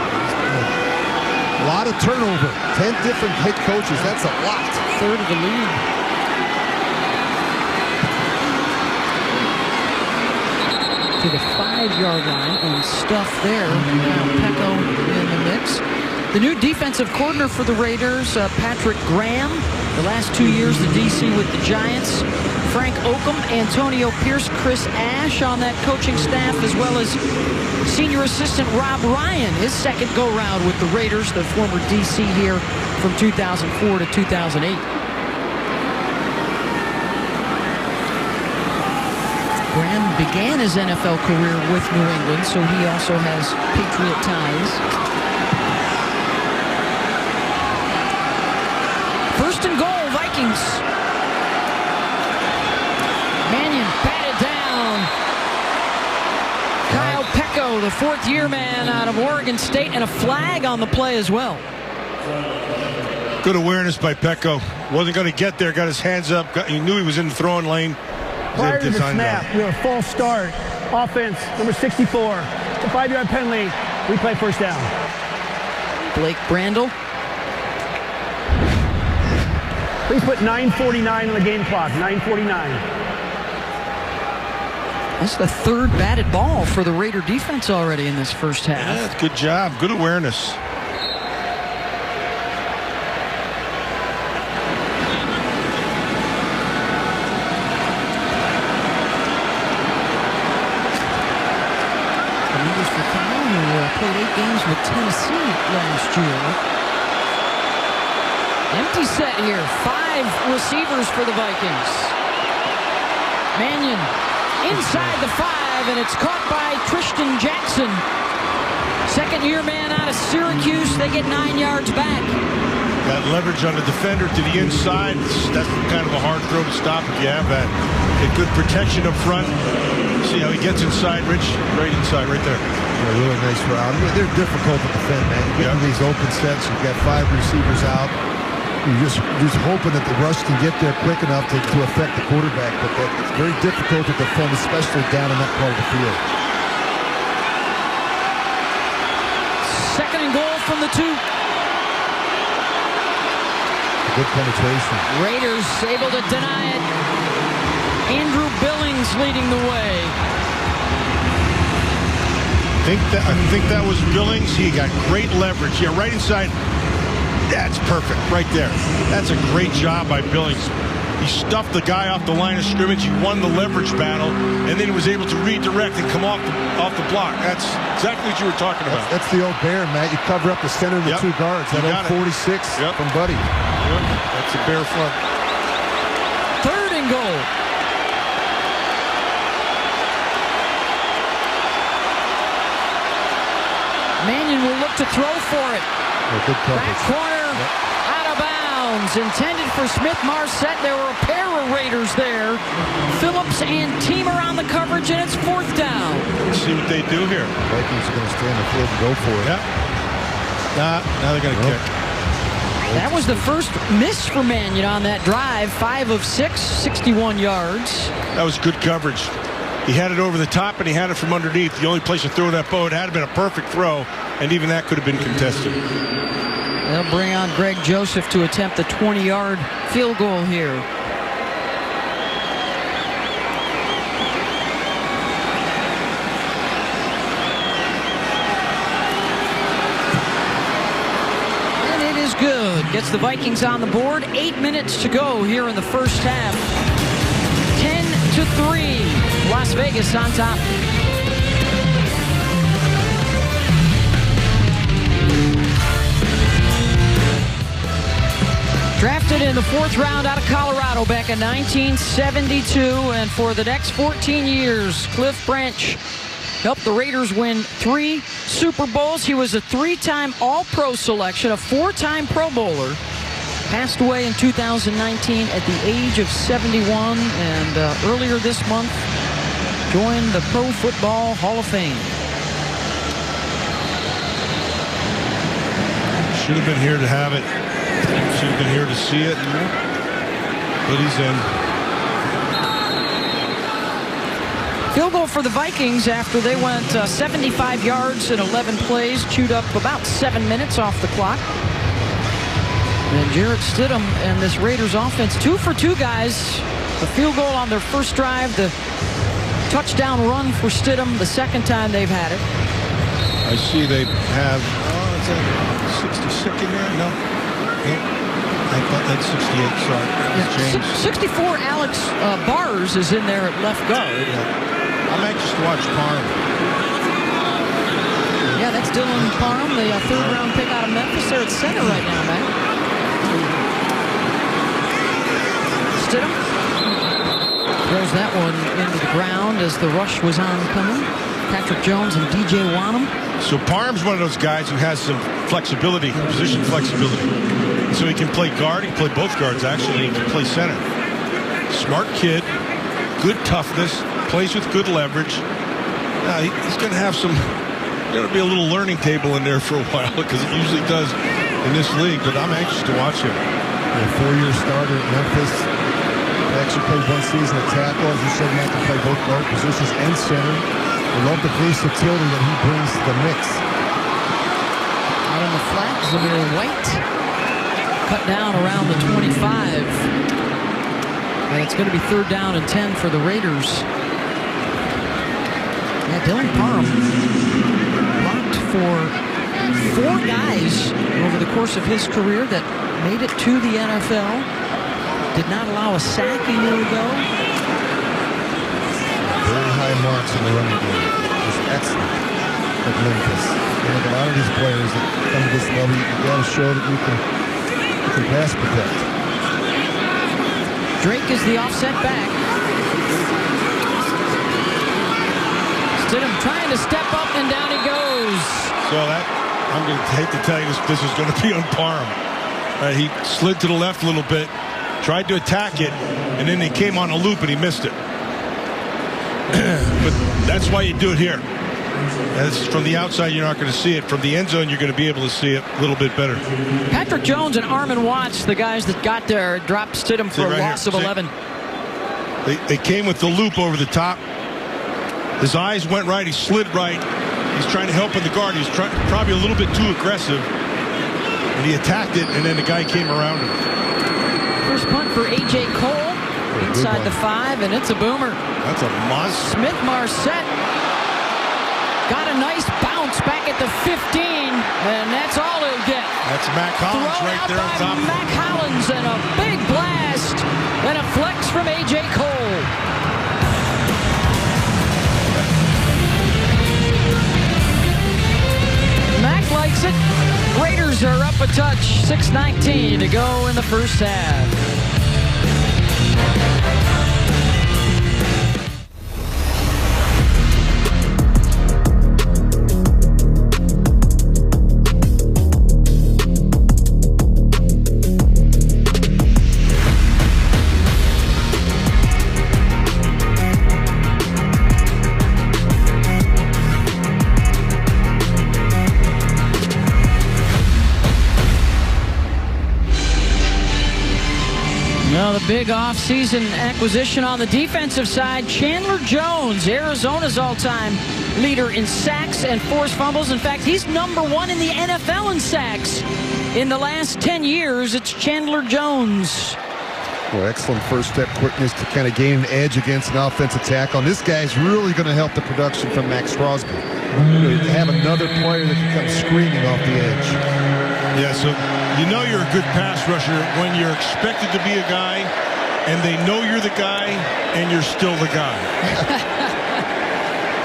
A lot of turnover. 10 different head coaches. That's a lot. Third of the league. To the 5-yard line and stuff there. Now Pecco in the mix. The new defensive coordinator for the Raiders, Patrick Graham. The last 2 years, the DC with the Giants. Frank Oakham, Antonio Pierce, Chris Ash on that coaching staff, as well as senior assistant Rob Ryan, his second go-round with the Raiders, the former DC here from 2004 to 2008. Graham began his NFL career with New England, so he also has Patriot ties. 1st and goal, Vikings. Mannion batted down. Kyle Pecco, the 4th-year man out of Oregon State, and a flag on the play as well. Good awareness by Pecco. Wasn't going to get there. Got his hands up. He knew he was in the throwing lane. Prior to the snap, we have a false start. Offense, number 64. It's a 5-yard penalty. We play 1st down. Blake Brandel. Please put 9:49 on the game clock. 9:49. That's the 3rd batted ball for the Raider defense already in this first half. Yeah, good job. Good awareness. Played 8 games with Tennessee last year. Empty set here. 5 receivers for the Vikings. Mannion inside the 5, and it's caught by Tristan Jackson. 2nd-year man out of Syracuse. They get 9 yards back. Got leverage on the defender to the inside. That's kind of a hard throw to stop if you have that. Get good protection up front. See how he gets inside, Rich? Right inside, right there. A really nice route. I mean, they're difficult to defend, man. You get into these open sets, you've got 5 receivers out. You're just hoping that the rush can get there quick enough to affect the quarterback, but it's very difficult to defend, especially down in that part of the field. 2nd and goal from the 2. Good penetration. Raiders able to deny it. Andrew Billings leading the way. I think that was Billings. He got great leverage. Yeah, right inside. That's perfect right there. That's a great job by Billings. He stuffed the guy off the line of scrimmage. He won the leverage battle, and then he was able to redirect and come off the block. That's exactly what you were talking about. That's the old bear, Matt. You cover up the center of the 2 guards. That old 46 from Buddy. Yep. That's a bear front. 3rd and goal. Mannion will look to throw for it. Back corner, out of bounds. Intended for Smith-Marset. There were a pair of Raiders there. Phillips and Teamer on the coverage, and it's 4th down. Let's see what they do here. Vikings are going to stay on the field and go for it. Yep. Now they're going to kick. That was the first miss for Mannion on that drive. 5 of 6, 61 yards. That was good coverage. He had it over the top, and he had it from underneath. The only place to throw that boat had been a perfect throw, and even that could have been contested. They'll bring on Greg Joseph to attempt the 20-yard field goal here. And it is good. Gets the Vikings on the board. 8 minutes to go here in the first half. 10-3. Las Vegas on top. in the 4th round out of Colorado back in 1972. And for the next 14 years, Cliff Branch helped the Raiders win 3 Super Bowls. He was a 3-time All-Pro selection, a 4-time Pro Bowler. Passed away in 2019 at the age of 71. And earlier this month, joined the Pro Football Hall of Fame. Should have been here to have it. Should have been here to see it. But he's in. Field goal for the Vikings after they went 75 yards in 11 plays. Chewed up about 7 minutes off the clock. And Jarrett Stidham and this Raiders offense, 2 for 2 guys. The field goal on their first drive. The touchdown run for Stidham the second time they've had it. I see they have, is that 62nd there? No. I thought that's 68, sorry. Yeah, 64, Alex Bars is in there at left guard. Yeah. I'm anxious to watch Parham. Yeah, that's Dylan Parham, the 3rd round pick out of Memphis. They're at center right now, man. Stidham throws that one into the ground as the rush was oncoming. Patrick Jones and DJ Wanham. So Parham's one of those guys who has some flexibility, position flexibility. So he can play guard, he can play both guards actually, he can play center. Smart kid, good toughness, plays with good leverage. He's going to have going to be a little learning table in there for a while because it usually does in this league, but I'm anxious to watch him. A 4-year starter at Memphis. Actually played 1 season at tackle. As you said, Matt can play both guard positions and center. I love the versatility that he brings to the mix. Out on the flat, Zamir White. Cut down around the 25. And it's going to be 3rd down and 10 for the Raiders. Yeah, Dylan Parham blocked for 4 guys over the course of his career that made it to the NFL. Did not allow a sack a year ago. Very high marks in the running game. Just excellent at Memphis. And like a lot of these players that come to this level, you got to show that you can pass protect. Drake is the offset back. Stidham trying to step up, and down he goes. So I'm going to hate to tell you this is going to be on Parham. He slid to the left a little bit, tried to attack it, and then he came on a loop and he missed it. But that's why you do it here. As from the outside, you're not going to see it. From the end zone, you're going to be able to see it a little bit better. Patrick Jones and Armin Watts, the guys that got there, dropped Stidham for a loss of 11. They came with the loop over the top. His eyes went right. He slid right. He's trying to help in the guard. He's probably a little bit too aggressive. And he attacked it, and then the guy came around him. First punt for A.J. Cole. Inside the 5, and it's a boomer. That's a must. Smith Marset got a nice bounce back at the 15, and that's all he'll get. That's Mac Hollins Thrown right out there on by top. Mac Hollins, and a big blast, and a flex from A.J. Cole. Mac likes it. Raiders are up a touch. 6:19 to go in the first half. The big offseason acquisition on the defensive side, Chandler Jones, Arizona's all-time leader in sacks and forced fumbles. In fact, he's #1 in the NFL in sacks. In the last 10 years, it's Chandler Jones. Well, excellent first step quickness to kind of gain an edge against an offensive tackle. And this guy's really going to help the production from Max Crosby. To have another player that can come screaming off the edge. Yeah, so you know you're a good pass rusher when you're expected to be a guy and they know you're the guy and you're still the guy.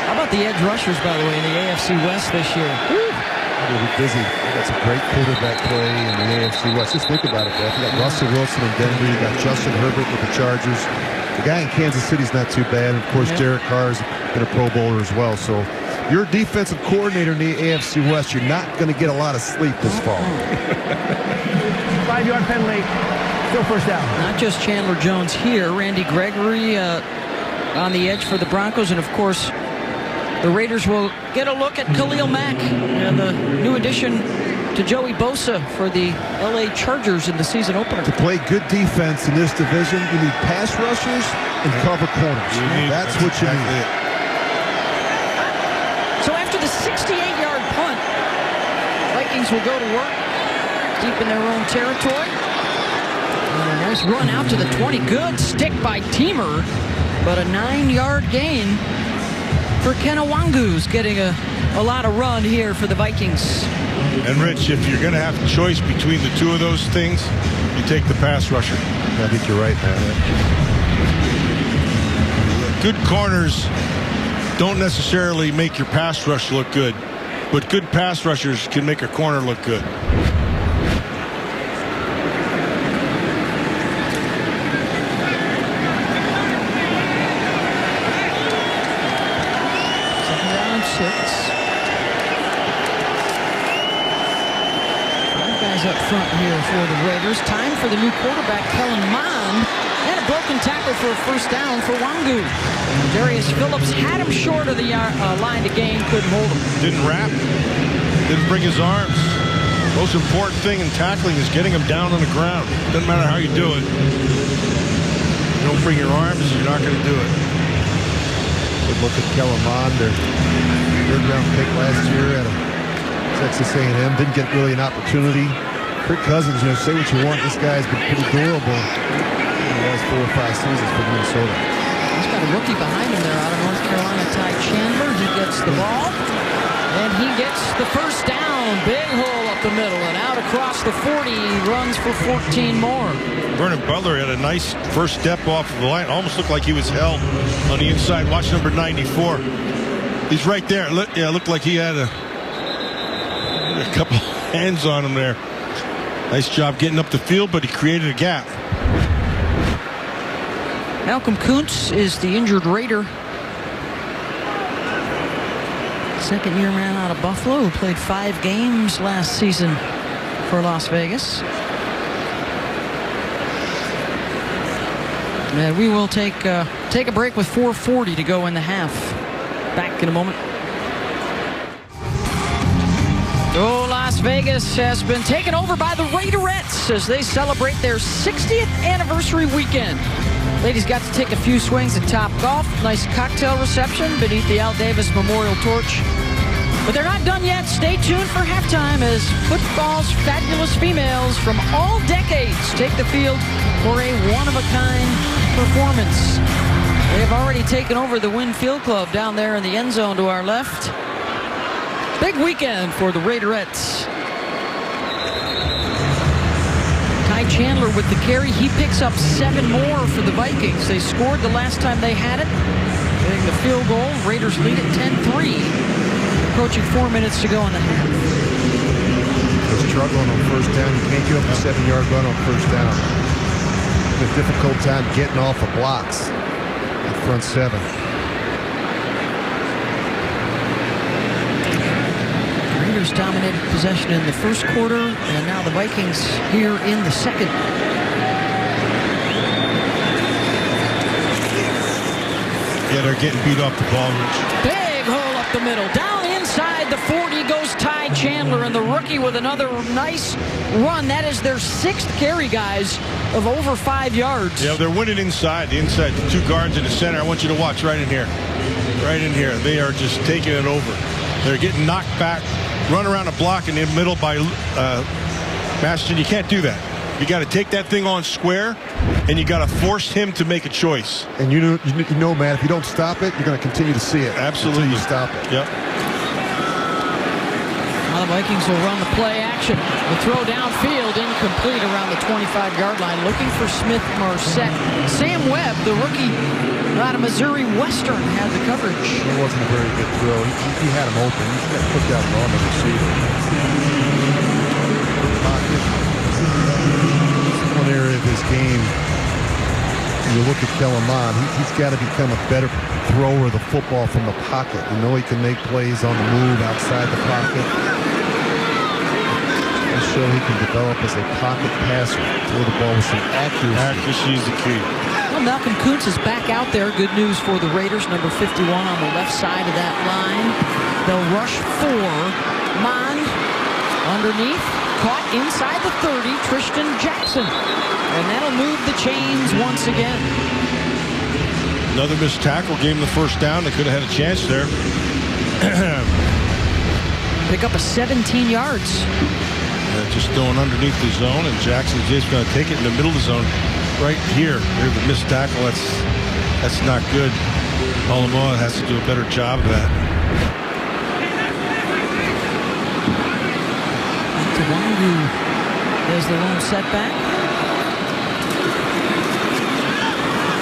How about the edge rushers, by the way, in the AFC West this year? Woo. We'll be busy. We got some great quarterback play in the AFC West. Just think about it, Beth. You got Russell Wilson in Denver. You got Justin Herbert with the Chargers. The guy in Kansas City's not too bad. And of course, Derek Carr's been a Pro Bowler as well. So you're a defensive coordinator in the AFC West. You're not going to get a lot of sleep this fall. 5-yard penalty. Still first down. Not just Chandler Jones here. Randy Gregory on the edge for the Broncos. And, of course, the Raiders will get a look at Khalil Mack, and the new addition to Joey Bosa for the L.A. Chargers in the season opener. To play good defense in this division, you need pass rushers and cover corners. That's what you need. So after the 68-yard punt, Vikings will go to work deep in their own territory. And a nice run out to the 20. Good stick by Teamer, but a 9-yard gain for Kenawangu's getting a lot of run here for the Vikings. And Rich, if you're going to have a choice between the two of those things, you take the pass rusher. I think you're right, man. Good corners don't necessarily make your pass rush look good, but good pass rushers can make a corner look good. Up front here for the Raiders. Time for the new quarterback, Kellen Mond, and a broken tackle for a first down for Wangu. Darius Phillips had him short of the line to gain, couldn't hold him. Didn't wrap, didn't bring his arms. Most important thing in tackling is getting him down on the ground. Doesn't matter how you do it. You don't bring your arms, you're not going to do it. Good look at Kellen Mond, their third-round pick last year at Texas A&M. Didn't get really an opportunity. Kirk Cousins, say what you want. This guy's been pretty durable in the last 4 or 5 seasons for Minnesota. He's got a rookie behind him there out of North Carolina, Ty Chandler. He gets the ball, and he gets the first down. Big hole up the middle, and out across the 40. He runs for 14 more. Vernon Butler had a nice first step off of the line. Almost looked like he was held on the inside. Watch number 94. He's right there. It looked like he had a couple hands on him there. Nice job getting up the field, but he created a gap. Malcolm Kuntz is the injured Raider. Second-year man out of Buffalo, who played 5 games last season for Las Vegas. And we will take a break with 4:40 to go in the half. Back in a moment. Oh, Las Vegas has been taken over by the Raiderettes as they celebrate their 60th anniversary weekend. Ladies got to take a few swings at Topgolf. Nice cocktail reception beneath the Al Davis Memorial Torch. But they're not done yet. Stay tuned for halftime as football's fabulous females from all decades take the field for a one-of-a-kind performance. They have already taken over the Wynn Field Club down there in the end zone to our left. Big weekend for the Raiderettes. Ty Chandler with the carry. He picks up 7 more for the Vikings. They scored the last time they had it, getting the field goal. Raiders lead at 10-3. Approaching 4 minutes to go in the half. They're struggling on first down. You can't give up a 7-yard run on first down. A difficult time getting off of blocks at front 7. Raiders dominated possession in the first quarter, and now the Vikings here in the second. Yeah, they're getting beat off the ball, Rich. Big hole up the middle. Down inside the 40 goes Ty Chandler, and the rookie with another nice run. That is their 6th carry, guys, of over 5 yards. Yeah, they're winning inside. The 2 guards in the center. I want you to watch right in here. Right in here. They are just taking it over. They're getting knocked back. Run around a block in the middle by Maston. You can't do that. You got to take that thing on square, and you got to force him to make a choice. And you know, man, if you don't stop it, you're going to continue to see it. Absolutely. Until you stop it. Yep. Now The Vikings will run the play action. The throw downfield, incomplete around the 25-yard line. Looking for Smith-Marset. Sam Webb, the rookie out of Missouri Western, had the coverage. It wasn't a very good throw. He had him open. He got put that on the receiver. This is one area of his game. You look at Kellen Mond, he's got to become a better thrower of the football from the pocket. You know he can make plays on the move outside the pocket. He'll show he can develop as a pocket passer. Throw the ball with some accuracy. Accuracy is the key. Well, Malcolm Kuntz is back out there. Good news for the Raiders. Number 51 on the left side of that line. They'll rush 4. Mond underneath. Caught inside the 30. Tristan Jackson. And that'll move the chains once again. Another missed tackle gave him the first down. They could have had a chance there. Pick up a 17 yards. Just throwing underneath the zone, and Jackson's just going to take it in the middle of the zone. Right here. Here's the missed tackle. That's not good. Olomoa has to do a better job of that. There's the lone setback.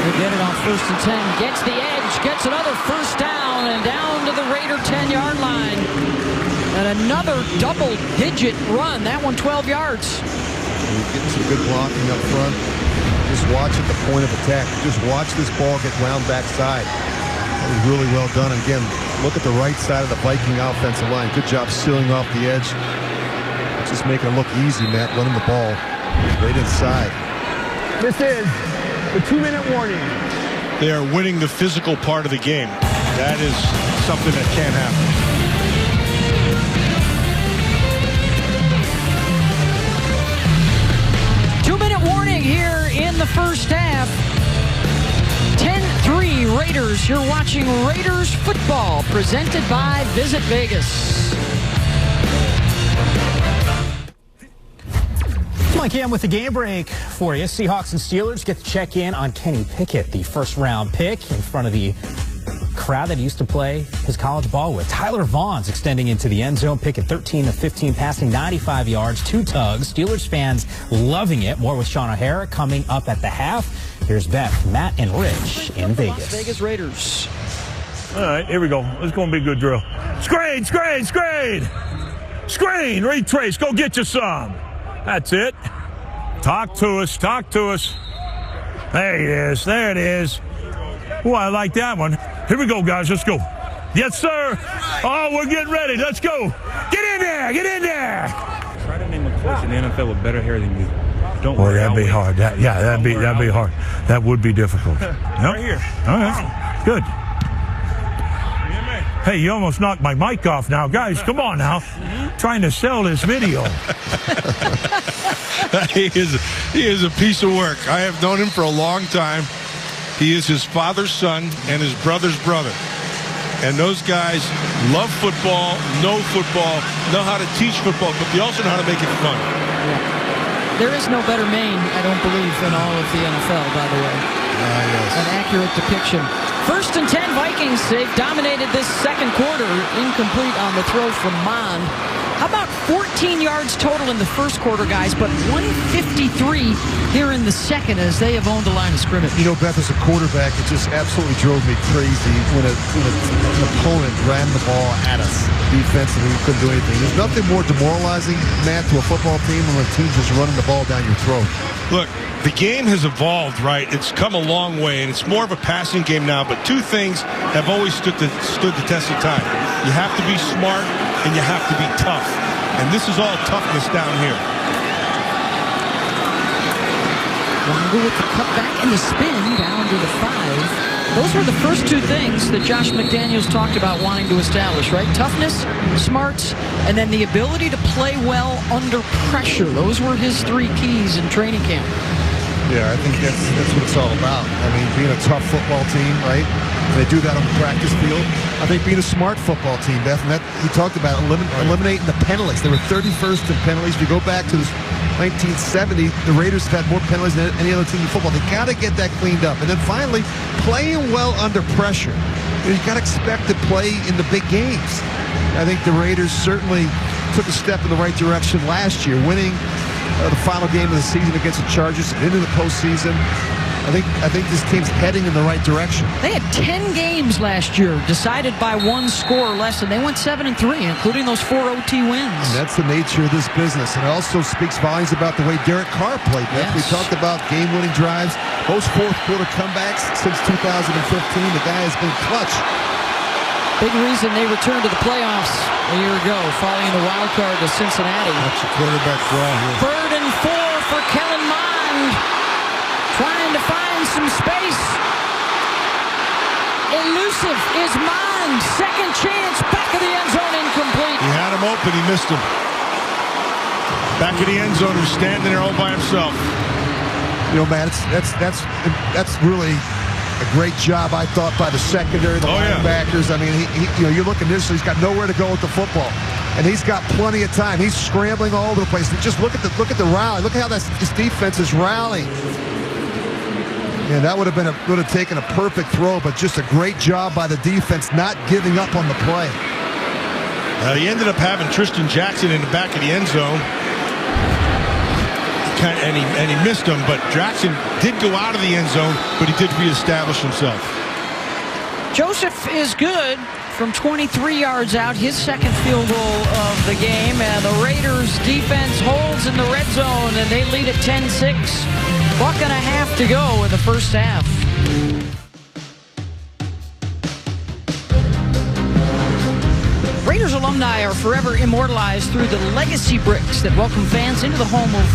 He'll get it on 1st and 10. Gets the edge. Gets another first down. And down to the Raider 10-yard line. And another double-digit run. That one 12 yards. He's getting some good blocking up front. Just watch at the point of attack. Just watch this ball get wound backside. That was really well done. And again, look at the right side of the Viking offensive line. Good job sealing off the edge. Just making it look easy, Matt, running the ball right inside. This is the 2-minute warning. They are winning the physical part of the game. That is something that can't happen. Here in the first half. 10-3 Raiders. You're watching Raiders football presented by Visit Vegas. Mike Ham with the game break for you. Seahawks and Steelers get to check in on Kenny Pickett, the first-round pick, in front of the crowd that he used to play his college ball with. Tyler Vaughn's extending into the end zone. Pickett 13 of 15, passing 95 yards, 2 tugs. Steelers fans loving it. More with Sean O'Hara coming up at the half. Here's Beth, Matt, and Rich in Vegas. Las Vegas Raiders. All right, here we go. It's going to be a good drill. Screen, screen, screen. Screen, retrace. Go get you some. That's it. Talk to us. Talk to us. There it is. There it is. Oh, I like that one. Here we go, guys. Let's go. Yes, sir. Oh, we're getting ready. Let's go. Get in there. Get in there. Try to name a coach in the NFL with better hair than you. Don't Boy, worry. that'd be hard. That'd be hard. That would be difficult. Yep. Right here. All right. Good. Hey, you almost knocked my mic off now. Guys, come on now. Trying to sell this video. He is a piece of work. I have known him for a long time. He is his father's son and his brother's brother. And those guys love football, know how to teach football, but they also know how to make it fun. Yeah. There is no better main, I don't believe, in all of the NFL, by the way. Yes. An accurate depiction. 1st and 10 Vikings. They've dominated this second quarter. Incomplete on the throw from Mond. How about 14 yards total in the first quarter, guys, but 153 here in the second as they have owned the line of scrimmage. You know, Beth, as a quarterback, it just absolutely drove me crazy when an opponent ran the ball at us defensively. We couldn't do anything. There's nothing more demoralizing, Matt, to a football team when a team's just running the ball down your throat. Look, the game has evolved, right? It's come a long way, and it's more of a passing game now, but two things have always stood the test of time. You have to be smart, and you have to be tough. And this is all toughness down here. Wango with the cutback and the spin down to the 5. Those were the first two things that Josh McDaniels talked about wanting to establish, right? Toughness, smarts, and then the ability to play well under pressure. Those were his 3 keys in training camp. Yeah, I think that's what it's all about. I mean, being a tough football team, right? They do that on the practice field. I think being a smart football team, Beth, and that he talked about eliminating the penalties. They were 31st in penalties. If you go back to 1970, the Raiders have had more penalties than any other team in football. They got to get that cleaned up. And then finally, playing well under pressure. You got to expect to play in the big games. I think the Raiders certainly took a step in the right direction last year, winning the final game of the season against the Chargers and into the postseason. I think this team's heading in the right direction. They had 10 games last year decided by one score or less, and they went 7-3, including those 4 OT wins. And that's the nature of this business. And it also speaks volumes about the way Derek Carr played. Yes. We talked about game-winning drives. Most fourth-quarter comebacks since 2015. The guy has been clutch. Big reason they returned to the playoffs a year ago, following the wild card to Cincinnati. That's a quarterback draw here. 3rd and 4 for Kellen Mond. Trying to find some space. Elusive is Mond. Second chance. Back of the end zone, incomplete. He had him open. He missed him. Back of the end zone. He was standing there all by himself. You know, man, that's really a great job, I thought, by the secondary, the linebackers. I mean, you know, you look initially, he's got nowhere to go with the football, and he's got plenty of time. He's scrambling all over the place. And just look at the rally. Look at how this defense is rallying. And that would have taken a perfect throw, but just a great job by the defense, not giving up on the play. He ended up having Tristan Jackson in the back of the end zone. And he missed him, but Jackson did go out of the end zone, but he did reestablish himself. Joseph is good from 23 yards out, his second field goal of the game, and the Raiders defense holds in the red zone, and they lead at 10-6. Buck and a half to go in the first half. Raiders alumni are forever immortalized through the legacy bricks that welcome fans into the home of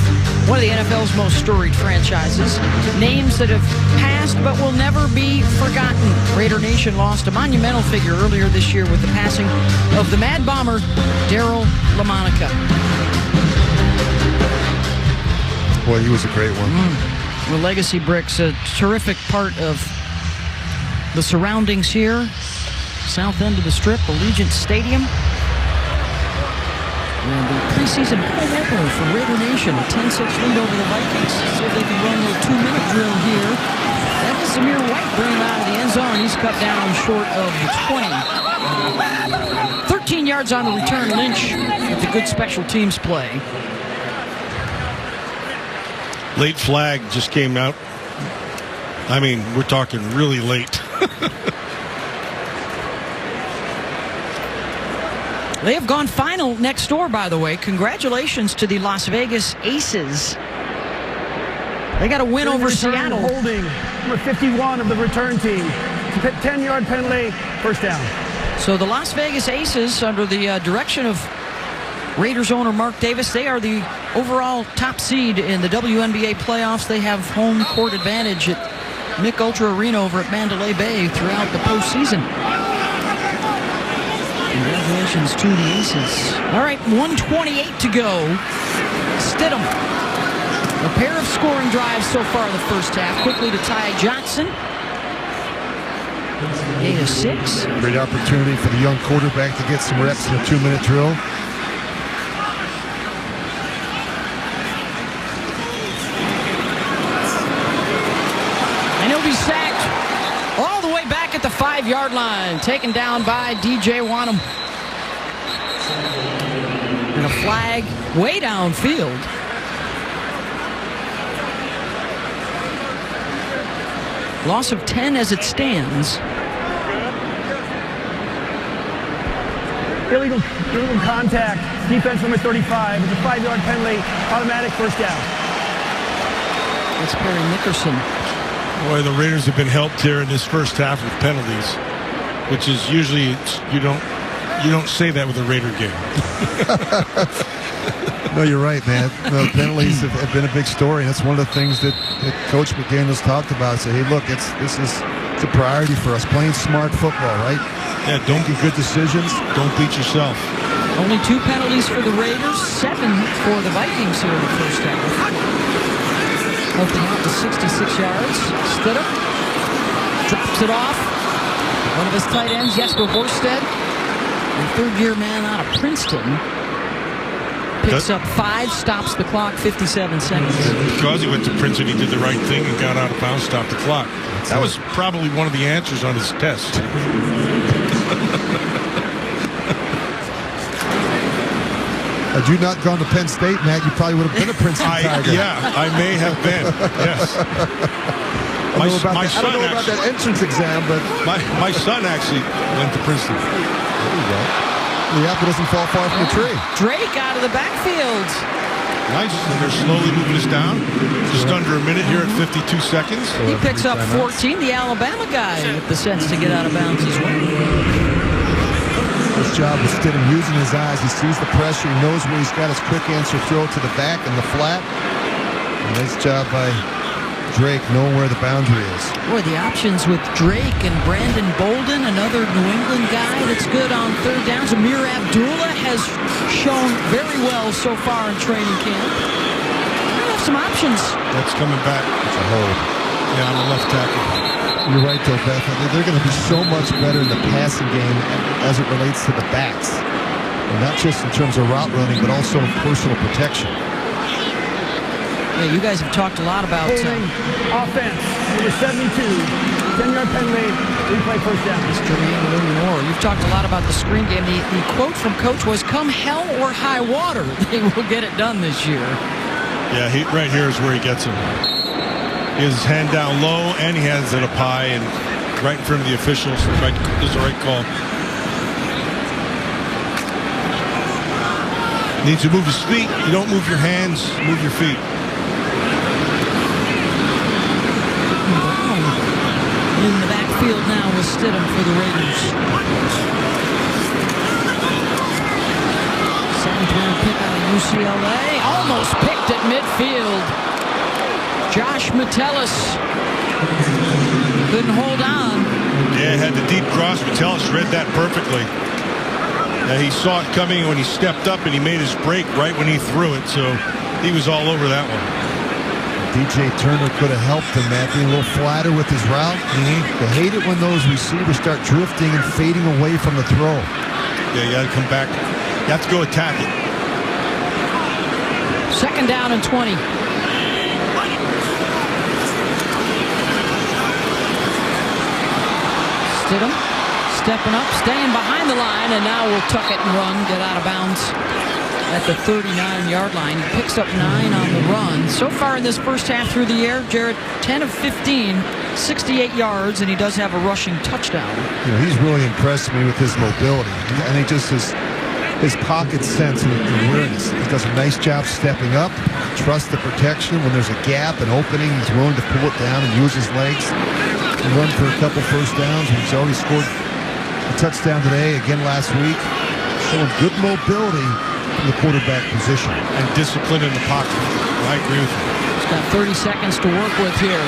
one of the NFL's most storied franchises. Names that have passed but will never be forgotten. Raider Nation lost a monumental figure earlier this year with the passing of the Mad Bomber, Daryl LaMonica. Boy, he was a great one. The legacy bricks, a terrific part of the surroundings here. South end of the Strip, Allegiant Stadium. And the preseason home opener for Raider Nation, a 10-6 lead over the Vikings. See if they can run a little 2-minute drill here. That is Zamir White bringing him out of the end zone. He's cut down short of the 20. 13 yards on the return. Lynch with the good special teams play. Late flag just came out. I mean, we're talking really late. They have gone final next door, by the way. Congratulations to the Las Vegas Aces. They got a win over Seattle. Holding, number 51 of the return team. 10-yard penalty, first down. So the Las Vegas Aces, under the direction of Raiders owner Mark Davis, they are the overall top seed in the WNBA playoffs. They have home court advantage at Mick Ultra Arena over at Mandalay Bay throughout the postseason. Congratulations to the Aces. All right, 1:28 to go. Stidham. A pair of scoring drives so far in the first half. Quickly to Ty Johnson. Gain of 6. Great opportunity for the young quarterback to get some reps in a 2-minute drill. And he'll be sacked all the way back at the 5-yard line. Taken down by DJ Wanham. And a flag way downfield. Loss of 10 as it stands. Illegal contact. Defense number 35. It's a 5-yard penalty. Automatic first down. That's Perry Nickerson. Boy, the Raiders have been helped here in this first half with penalties, which is usually you don't say that with a Raider game. No, you're right, man. The penalties have been a big story. That's one of the things that Coach McDaniels talked about. Say, hey, look, it's a priority for us. Playing smart football, right? Yeah, don't make good decisions. Don't beat yourself. Only 2 penalties for the Raiders, 7 for the Vikings here in the first half. Open out to 66 yards. Stidham drops it off. One of his tight ends, Jesper Horsted, the third-year man out of Princeton, picks up 5, stops the clock, 57 seconds. Because he went to Princeton, he did the right thing and got out of bounds, stopped the clock. That was probably one of the answers on his test. Had you not gone to Penn State, Matt, you probably would have been a Princeton Tiger. Yeah, I may have been. Yes. I don't know about that entrance exam, but my son actually went to Princeton. There you go. The apple doesn't fall far from the tree. Drake out of the backfield. Nice. And they're slowly moving us down. Just under a minute here at 52 seconds. He picks up 14. The Alabama guy with the sense to get out of bounds as well. Nice job of Stidham using his eyes. He sees the pressure. He knows where he's got his quick answer throw to the back and the flat. Nice job by Drake knowing where the boundary is. Boy, the options with Drake and Brandon Bolden, another New England guy that's good on third downs. Amir Abdullah has shown very well so far in training camp. We have some options. That's coming back. It's a hold. Yeah, on the left tackle. You're right, though, Beth. They're going to be so much better in the passing game as it relates to the backs. And not just in terms of route running, but also personal protection. Yeah, you guys have talked a lot about offense. Number 72, 10-yard penalty, replay first down. You've talked a lot about the screen game. The quote from Coach was, "Come hell or high water, they will get it done this year." Yeah, right here is where he gets him. He has his hand down low, and he has it up high, and right in front of the officials. This is the right call. Needs to move his feet. You don't move your hands, move your feet. In the backfield now with Stidham for the Raiders. 7th round pick out of UCLA. Almost picked at midfield. Josh Metellus couldn't hold on. Yeah, had the deep cross. Metellus read that perfectly. Yeah, he saw it coming when he stepped up, and he made his break right when he threw it, so he was all over that one. DJ Turner could have helped him, Matt, being a little flatter with his route. They hate it when those receivers start drifting and fading away from the throw. Yeah, you got to come back. You have to go attack it. 2nd down and 20. Stidham stepping up, staying behind the line, and now we'll tuck it and run, get out of bounds at the 39-yard line. He picks up 9 on the run. So far in this first half through the air, Jared, 10 of 15, 68 yards, and he does have a rushing touchdown. You know, he's really impressed me with his mobility. I think just his pocket sense and awareness. He does a nice job stepping up, trust the protection. When there's a gap, an opening, he's willing to pull it down and use his legs and run for a couple first downs. He's already scored a touchdown today, again last week. Showing good mobility in the quarterback position. And discipline in the pocket. I agree with you. He's got 30 seconds to work with here.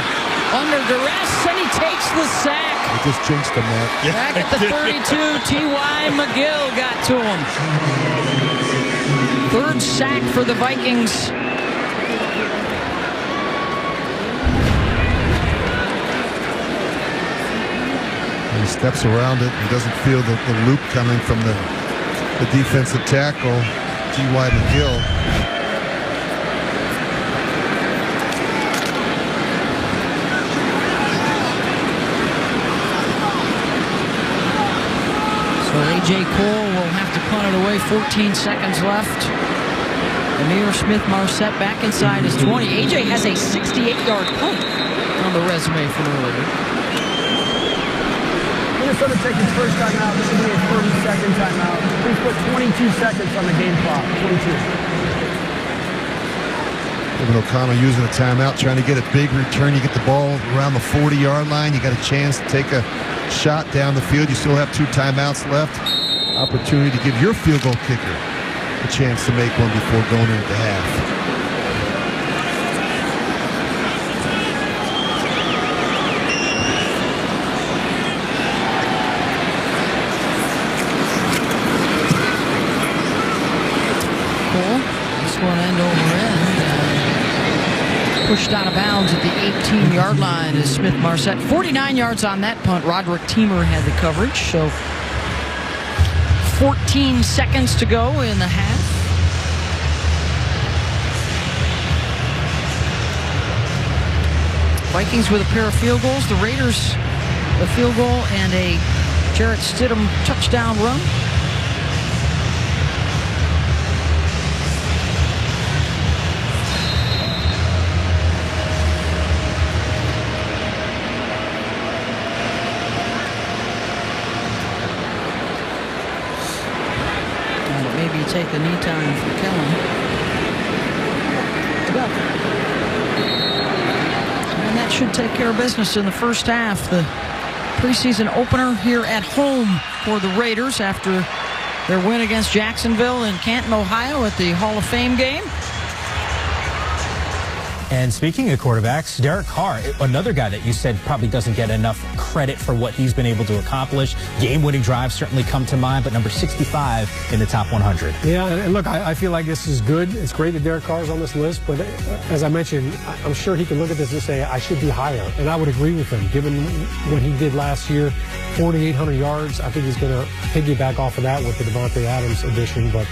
Under duress, and he takes the sack. He just jinxed him, Matt. Yeah, back at the 32, T.Y. McGill got to him. 3rd sack for the Vikings. He steps around it and doesn't feel the loop coming from the defensive tackle, T.Y. McGill. So A.J. Cole will have to punt it away. 14 seconds left. Amir Smith-Marset back inside his 20. A.J. has a 68-yard punt on the resume from earlier. Minnesota takes his first timeout. This will be a 30-second timeout. Please put 22 seconds on the game clock. 22. Kevin O'Connell using a timeout, trying to get a big return. You get the ball around the 40-yard line. You got a chance to take a shot down the field. You still have 2 timeouts left. Opportunity to give your field goal kicker a chance to make one before going into half. One end over end. Pushed out of bounds at the 18-yard line is Smith-Marset. 49 yards on that punt. Roderick Teamer had the coverage. So 14 seconds to go in the half. Vikings with a pair of field goals. The Raiders a field goal and a Jarrett Stidham touchdown run. time for Kellen. And that should take care of business in the first half. The preseason opener here at home for the Raiders after their win against Jacksonville in Canton, Ohio at the Hall of Fame game. And speaking of quarterbacks, Derek Carr, another guy that you said probably doesn't get enough credit for what he's been able to accomplish. Game-winning drives certainly come to mind, but number 65 in the top 100. Yeah, and look, I feel like this is good. It's great that Derek Carr's on this list, but as I mentioned, I'm sure he can look at this and say, I should be higher. And I would agree with him, given what he did last year, 4,800 yards. I think he's going to piggyback off of that with the Davante Adams addition, but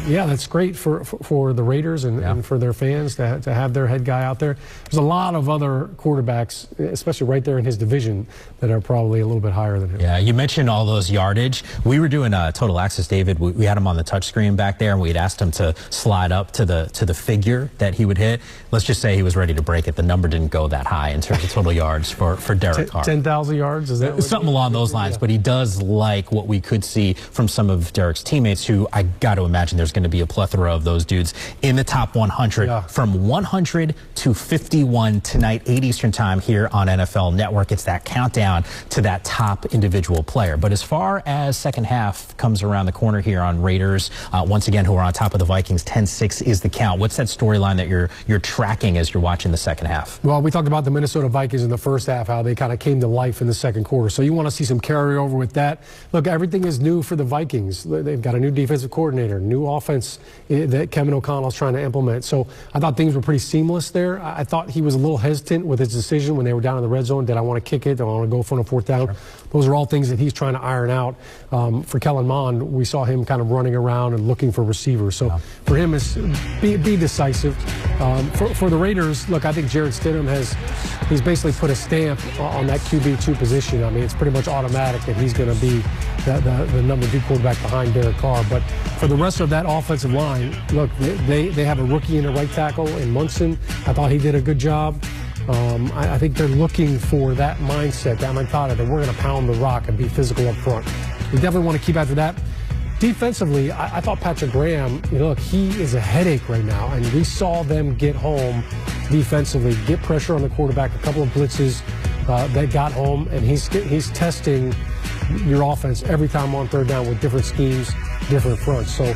yeah, that's great for the Raiders and for their fans to have their head guy out there. There's a lot of other quarterbacks, especially right there in his division, that are probably a little bit higher than him. Yeah, you mentioned all those yardage. We were doing Total Access, David. We had him on the touchscreen back there, and we had asked him to slide up to the figure that he would hit. Let's just say he was ready to break it. The number didn't go that high in terms of total yards for Derek Carr. 10,000 yards? Is that something along those lines? Yeah. But he does like what we could see from some of Derek's teammates, who I got to imagine there's going to be a plethora of those dudes in the top 100 from 100 to 51 tonight, 8 Eastern time here on NFL Network. It's that countdown to that top individual player. But as far as second half comes around the corner here on Raiders, once again, who are on top of the Vikings, 10-6 is the count. What's that storyline that you're tracking as you're watching the second half? Well, we talked about the Minnesota Vikings in the first half, how they kind of came to life in the second quarter. So you want to see some carryover with that. Look, everything is new for the Vikings. They've got a new defensive coordinator, new offense that Kevin O'Connell's trying to implement. So I thought things were pretty seamless there. I thought he was a little hesitant with his decision when they were down in the red zone. Did I want to kick it? Did I want to go for a fourth down? Sure. Those are all things that he's trying to iron out. For Kellen Mond, we saw him kind of running around and looking for receivers. So for him, it's be decisive. For the Raiders, look, I think Jarrett Stidham he's basically put a stamp on that QB2 position. I mean, it's pretty much automatic that he's going to be the number 2 quarterback behind Derek Carr. But for the rest of that offensive line, look, they have a rookie in the right tackle in Munson. I thought he did a good job. I think they're looking for that mindset, that mentality that we're going to pound the rock and be physical up front. We definitely want to keep after that. Defensively, I thought Patrick Graham, look, he is a headache right now, and we saw them get home defensively, get pressure on the quarterback, a couple of blitzes that got home, and he's testing your offense every time on third down with different schemes, different fronts. So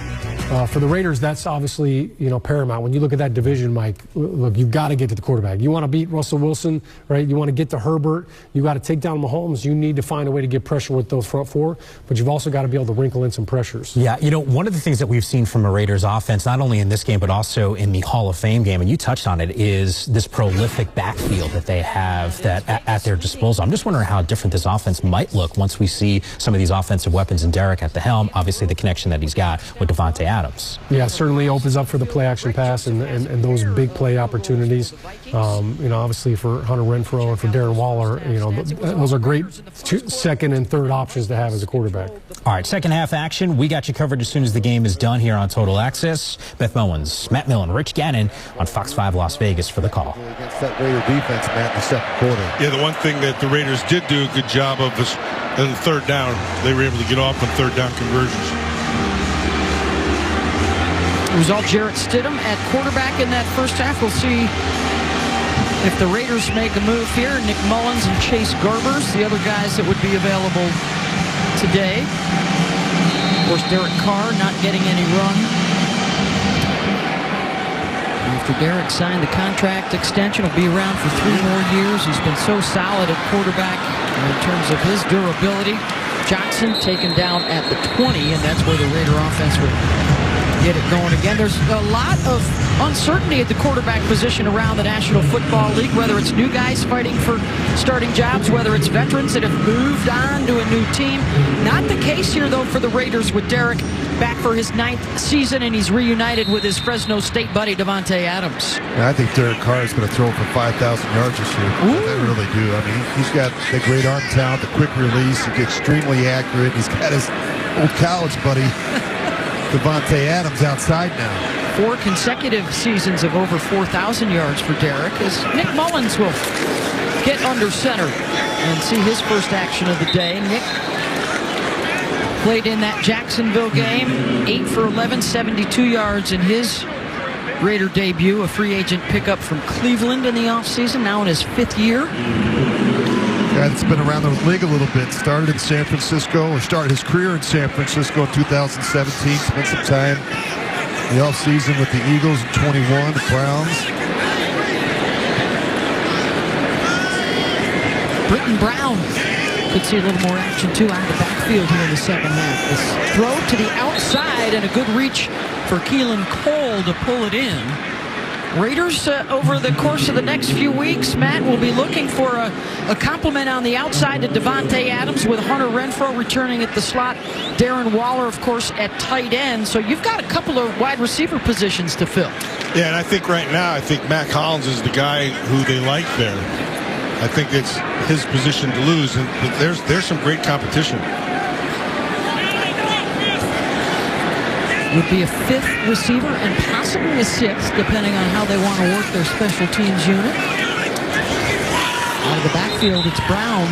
for the Raiders, that's obviously paramount. When you look at that division, Mike, look, you've got to get to the quarterback. You want to beat Russell Wilson, right? You want to get to Herbert. You got to take down Mahomes. You need to find a way to get pressure with those front four, but you've also got to be able to wrinkle in some pressures. Yeah, one of the things that we've seen from a Raiders offense, not only in this game but also in the Hall of Fame game, and you touched on it, is this prolific backfield that they have at their disposal. I'm just wondering how different this offense might look once we see some of these offensive weapons and Derek at the helm. Obviously, the connection that he's got with Davante Adams. Yeah, certainly opens up for the play-action pass and those big play opportunities. Obviously for Hunter Renfrow and for Darren Waller, those are great second and third options to have as a quarterback. All right, second half action. We got you covered as soon as the game is done here on Total Access. Beth Mowens, Matt Millen, Rich Gannon on Fox 5 Las Vegas for the call. Against that Raider defense, Matt, in the second quarter. Yeah, the one thing that the Raiders did do a good job of is in the third down, they were able to get off on third down conversions. It was all Jarrett Stidham at quarterback in that first half. We'll see if the Raiders make a move here. Nick Mullins and Chase Garbers, the other guys that would be available today. Of course, Derek Carr not getting any run. After Derek signed the contract extension, will be around for 3 more years. He's been so solid at quarterback in terms of his durability. Johnson taken down at the 20, and that's where the Raider offense would get it going again. There's a lot of uncertainty at the quarterback position around the National Football League, whether it's new guys fighting for starting jobs, whether it's veterans that have moved on to a new team. Not the case here, though, for the Raiders with Derek back for his 9th season, and he's reunited with his Fresno State buddy, Davante Adams. Yeah, I think Derek Carr is going to throw for 5,000 yards this year. I really do. I mean, he's got the great arm talent, the quick release. He gets extremely accurate. He's got his old college buddy, Davante Adams, outside now. 4 consecutive seasons of over 4,000 yards for Derek, as Nick Mullins will get under center and see his first action of the day. Nick Played in that Jacksonville game, 8 for 11, 72 yards in his Raider debut. A free agent pickup from Cleveland in the offseason, now in his 5th year. Guy that's been around the league a little bit. Started in San Francisco, or started his career in San Francisco in 2017. Spent some time in the offseason with the Eagles in 21, the Browns. Britton Brown could see a little more action, too, out of the backfield here in the second half. This throw to the outside and a good reach for Keelan Cole to pull it in. Raiders, over the course of the next few weeks, Matt, will be looking for a complement on the outside to Devontae Adams, with Hunter Renfrow returning at the slot. Darren Waller, of course, at tight end. So you've got a couple of wide receiver positions to fill. Yeah, and I think right now, Matt Collins is the guy who they like there. I think it's his position to lose, and there's some great competition. Would be a 5th receiver and possibly a 6th, depending on how they want to work their special teams unit. Out of the backfield, it's Brown.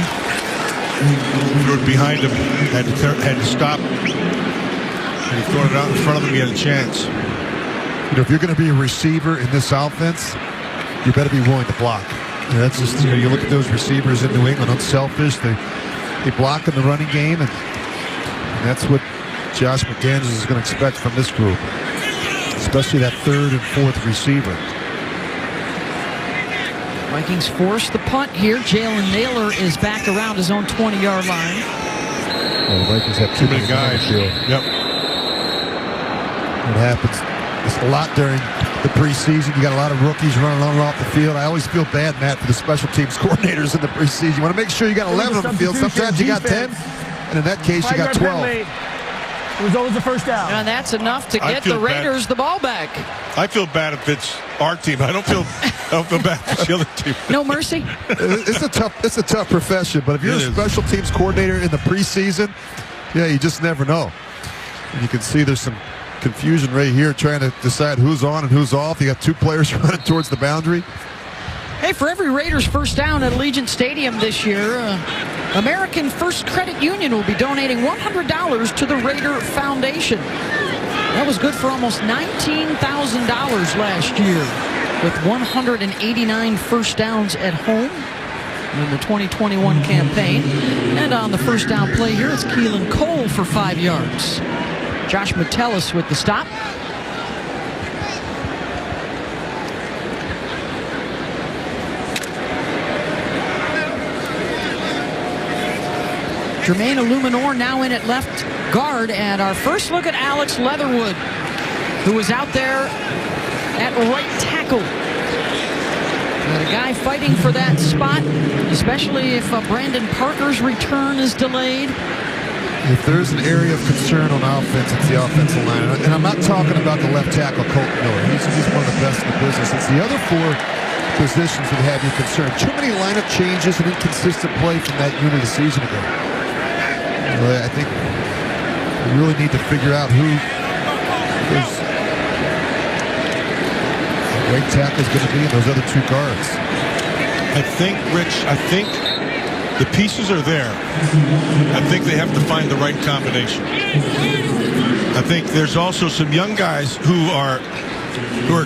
Threw it behind him, had to stop. And he threw it out in front of him, he had a chance. You know, if you're going to be a receiver in this offense, you better be willing to block. You know, that's just, you look at those receivers in New England, unselfish. They block in the running game, and that's what Josh McDaniels is going to expect from this group, especially that 3rd and 4th receiver. Vikings force the punt here. Jalen Naylor is back around his own 20-yard line. Well, the Vikings have too many guys. Yep. It happens. It's a lot during the preseason. You got a lot of rookies running on and off the field. I always feel bad, Matt, for the special teams coordinators in the preseason. You want to make sure you got 11 on the field. Sometimes you got 10, and in that case, you got 12. It was always a first down. And that's enough to get the Raiders the ball back. I feel bad if it's our team. I don't feel bad if it's the other team. No mercy. It's a tough profession, but if you're a special teams coordinator in the preseason, yeah, you just never know. And you can see there's some confusion right here trying to decide who's on and who's off. You got 2 players running towards the boundary. Hey, for every Raiders first down at Allegiant Stadium this year, American First Credit Union will be donating $100 to the Raider Foundation. That was good for almost $19,000 last year, with 189 first downs at home in the 2021 campaign. And on the first down play here, it's Keelan Cole for 5 yards. Josh Metellus with the stop. Jermaine Illuminor now in at left guard. And our first look at Alex Leatherwood, who was out there at right tackle. And a guy fighting for that spot, especially if Brandon Parker's return is delayed. If there's an area of concern on offense, it's the offensive line. And I'm not talking about the left tackle, Colton Miller. He's one of the best in the business. It's the other 4 positions that have you concerned. Too many lineup changes and inconsistent play from that unit a season ago. I think we really need to figure out who his right tackle is going to be in those other 2 guards. I think, Rich, the pieces are there. I think they have to find the right combination. I think there's also some young guys who are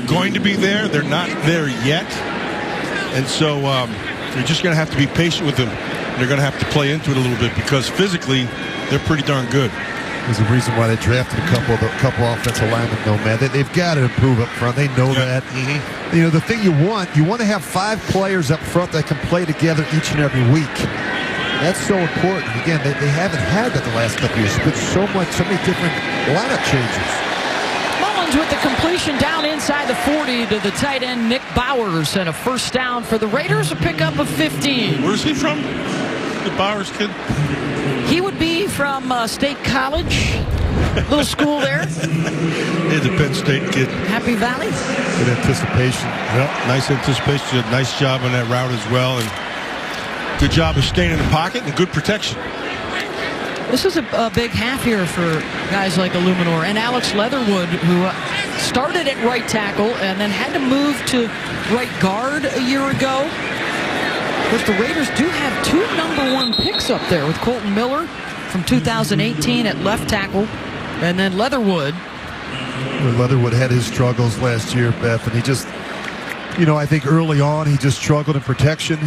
going to be there. They're not there yet. And so you're just going to have to be patient with them. They're going to have to play into it a little bit, because physically they're pretty darn good. There's a reason why they drafted a couple offensive linemen, though, man. They've got to improve up front. They know that. Mm-hmm. You know, the thing you want to have 5 players up front that can play together each and every week. That's so important. Again, they haven't had that the last couple years. It's been so many different lineup changes. Mullins with the completion down inside the 40 to the tight end Nick Bowers, and a first down for the Raiders, a pickup of 15. Where's he from? The Bowers kid? He would be from State College, little school there. He's a Penn State kid. Happy Valley. Good anticipation. Yep, nice anticipation. Did a nice job on that route as well, and good job of staying in the pocket and good protection. This is a big half here for guys like Illuminor and Alex Leatherwood, who started at right tackle and then had to move to right guard a year ago. But the Raiders do have 2 number 1 picks up there with Colton Miller from 2018 at left tackle. And then Leatherwood. Leatherwood had his struggles last year, Beth, and he just, I think early on he just struggled in protection.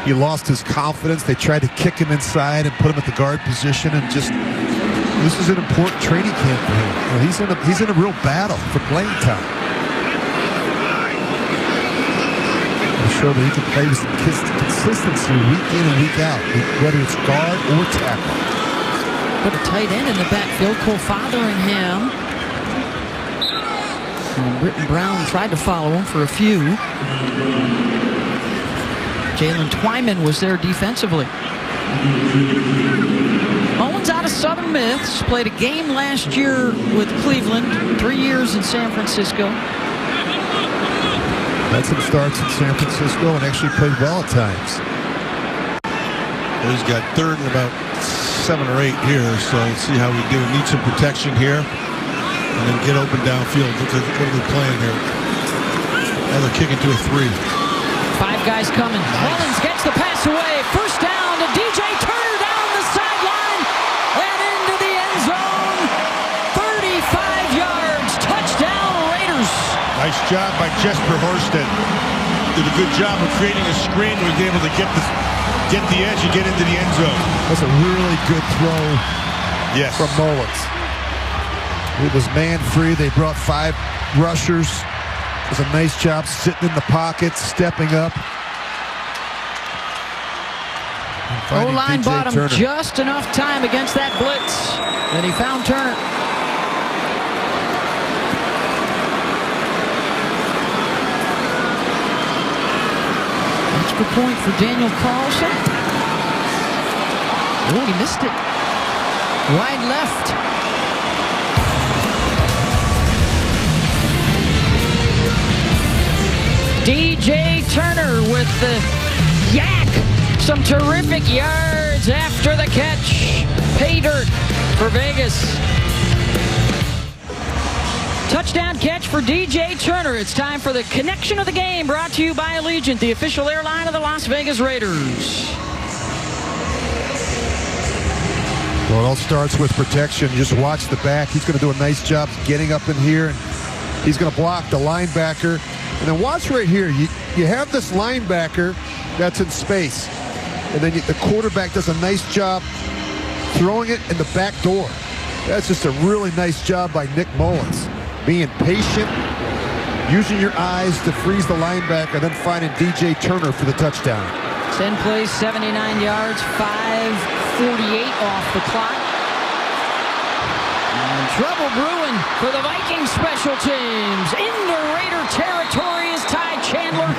He lost his confidence. They tried to kick him inside and put him at the guard position, and just this is an important training camp for him. He's in a real battle for playing time. Show that he can play with some consistency week in and week out, whether it's guard or tackle. Put a tight end in the backfield, Cole Fotheringham. And Britton Brown tried to follow him for a few. Jalen Twyman was there defensively. Owens out of Southern Miss, played a game last year with Cleveland, 3 years in San Francisco. Had some starts in San Francisco and actually played well at times. Well, he's got third and about 7 or 8 here, so let's see how we do. Need some protection here, and then get open downfield. What are they playing here? Now they're kicking to a 3. 5 guys coming. Mullins gets the pass away. First down to DJ Turner down the sideline and into the end zone. 35 yards. Touchdown Raiders. Nice job by Jesper Horsted. Did a good job of creating a screen. Was able to get the edge and get into the end zone. That's a really good throw from Mullins. It was man free. They brought 5 rushers. It was a nice job sitting in the pocket, stepping up. O-line bought him just enough time against that blitz. And he found Turner. Extra point for Daniel Carlson. Oh, he missed it. Wide left. DJ Turner with the yak. Some terrific yards after the catch. Pay dirt for Vegas. Touchdown catch for DJ Turner. It's time for the connection of the game, brought to you by Allegiant, the official airline of the Las Vegas Raiders. Well, it all starts with protection. Just watch the back. He's going to do a nice job getting up in here, and he's going to block the linebacker. And then watch right here. You have this linebacker that's in space, and then the quarterback does a nice job throwing it in the back door. That's just a really nice job by Nick Mullins. Being patient, using your eyes to freeze the linebacker, then finding DJ Turner for the touchdown. 10 plays, 79 yards, 5:48 off the clock. And trouble brewing for the Vikings special teams. Into Raider territory is Ty Chandler,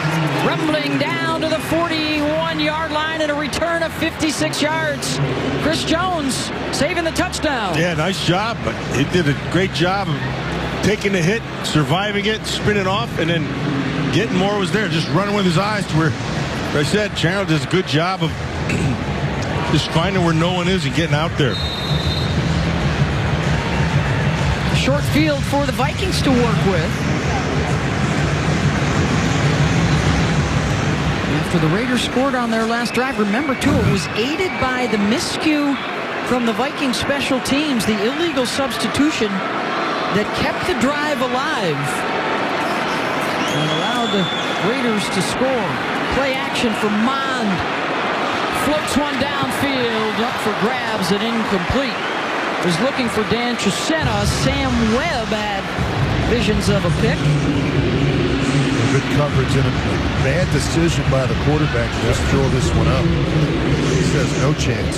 rumbling down to the 41-yard line and a return of 56 yards. Chris Jones saving the touchdown. Yeah, nice job, but he did a great job of taking the hit, surviving it, spinning off, and then getting more was there, just running with his eyes to where I said, Chandler does a good job of just finding where no one is and getting out there. Short field for the Vikings to work with. After the Raiders scored on their last drive, remember too, it was aided by the miscue from the Vikings special teams, the illegal substitution that kept the drive alive and allowed the Raiders to score. Play action for Mond. Floats one downfield, up for grabs and incomplete. Was looking for Dan Chisena. Sam Webb had visions of a pick. Good coverage and a bad decision by the quarterback to just throw this one up. He says no chance.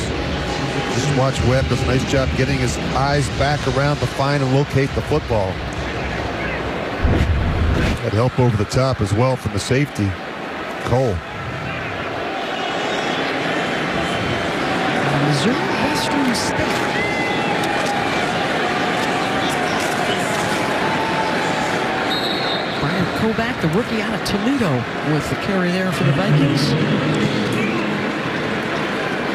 Just watch Webb does a nice job getting his eyes back around to find and locate the football. Had help over the top as well from the safety, Cole. Missouri Western State. Brian Koback, the rookie out of Toledo, with the carry there for the Vikings.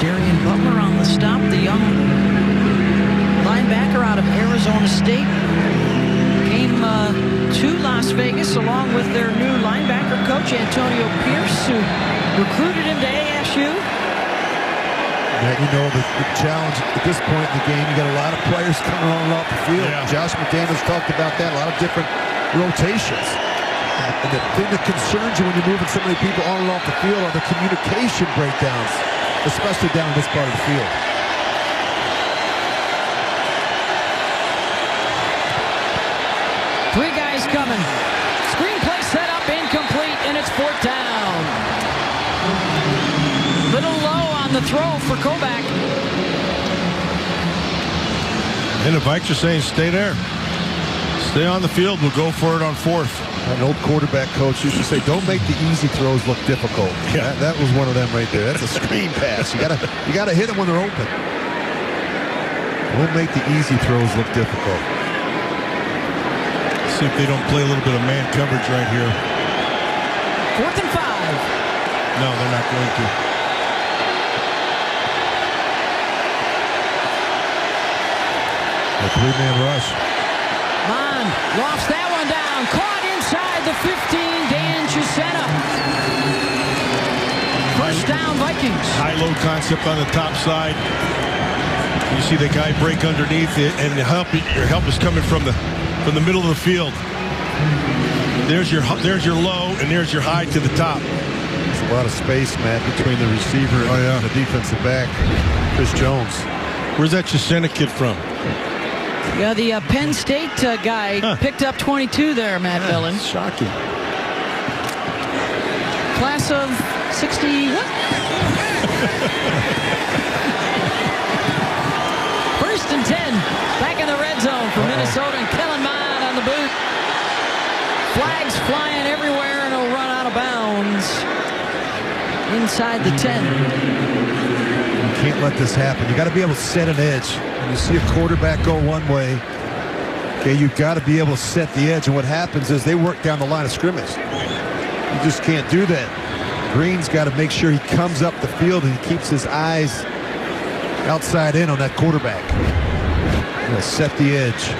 Darian Butler on the stop, the young linebacker out of Arizona State. Came to Las Vegas along with their new linebacker coach, Antonio Pierce, who recruited him to ASU. Matt, you know the challenge at this point in the game, you got a lot of players coming on and off the field. Yeah. Josh McDaniels talked about that, a lot of different rotations. And the thing that concerns you when you're moving so many people on and off the field are the communication breakdowns, especially down this part of the field. Three guys coming. Screenplay set up, incomplete, and it's 4th down. Little low on the throw for Kovac. And the Vikes are saying, stay there. Stay on the field. We'll go for it on 4th. An old quarterback coach used to say, don't make the easy throws look difficult. Yeah. That was one of them right there. That's a screen pass. You gotta hit them when they're open. Don't make the easy throws look difficult. See if they don't play a little bit of man coverage right here. 4th and 5. No, they're not going to. A 3-man rush. Mon lofts that one down. Caught inside the 15. Dan Chisena. 1st down, Vikings. High-low concept on the top side. You see the guy break underneath it, and the help is coming from the middle of the field. There's your low, and there's your high to the top. There's a lot of space, Matt, between the receiver and the defensive back, Chris Jones. Where's that Chisena kid from? Yeah, the Penn State guy picked up 22 there, Matt Millen. Shocking. Class of 60. What? 1st and 10. Back in the red zone for Minnesota, and Kellen Mond on the boot. Flags flying everywhere, and he'll run out of bounds inside the 10. You can't let this happen. You got to be able to set an edge. When you see a quarterback go one way, okay, you've got to be able to set the edge. And what happens is they work down the line of scrimmage. You just can't do that. Green's got to make sure he comes up the field and he keeps his eyes outside in on that quarterback. Set the edge.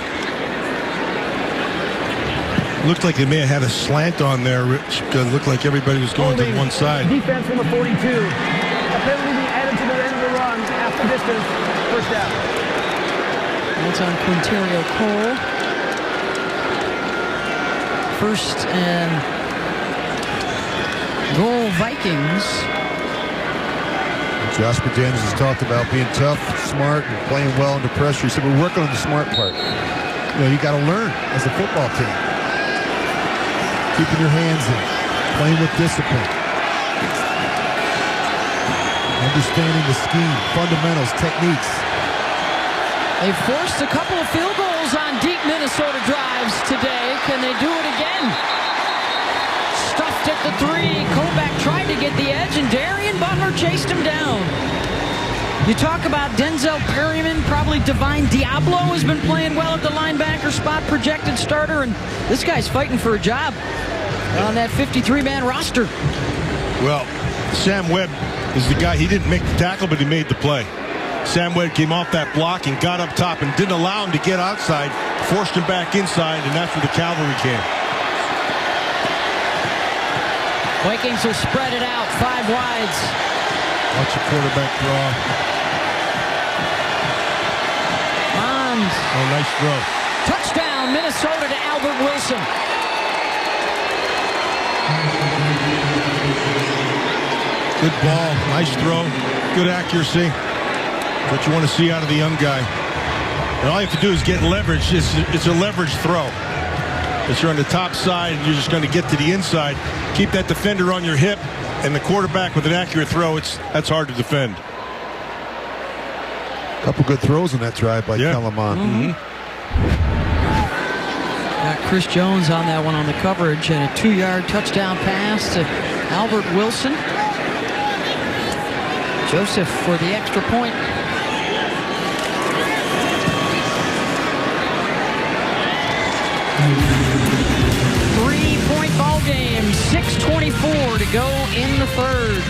Looked like they may have had a slant on there, Rich, because it looked like everybody was going to one side. Defense number 42. A penalty being added to the end of the run after distance. 1st down. That's on Quinterio Cole. 1st and goal, Vikings. Josh McDaniels has talked about being tough, smart, and playing well under pressure. He said we're working on the smart part. You got to learn as a football team. Keeping your hands in, playing with discipline. Understanding the scheme, fundamentals, techniques. They forced a couple of field goals on deep Minnesota drives today. Can they do it again? Stuffed at the 3. Kovac tried to get the edge, and Darian Butler chased him down. You talk about Denzel Perryman, probably Divine Diablo has been playing well at the linebacker spot, projected starter, and this guy's fighting for a job on that 53-man roster. Well, Sam Webb is the guy. He didn't make the tackle, but he made the play. Sam Webb came off that block and got up top and didn't allow him to get outside, forced him back inside, and that's where the cavalry came. Vikings will spread it out, 5 wides. Watch the quarterback draw. Mond. Oh, nice throw. Touchdown, Minnesota to Albert Wilson. Good ball, nice throw, good accuracy. What you want to see out of the young guy. And all you have to do is get leverage. It's a leverage throw. If you're on the top side and you're just going to get to the inside, keep that defender on your hip, and the quarterback with an accurate throw, that's hard to defend. A couple good throws on that drive by Kellen Mond. Got Chris Jones on that one on the coverage, and a 2-yard touchdown pass to Albert Wilson. Joseph for the extra point. Three-point ball game. 6:24 to go in the 3rd.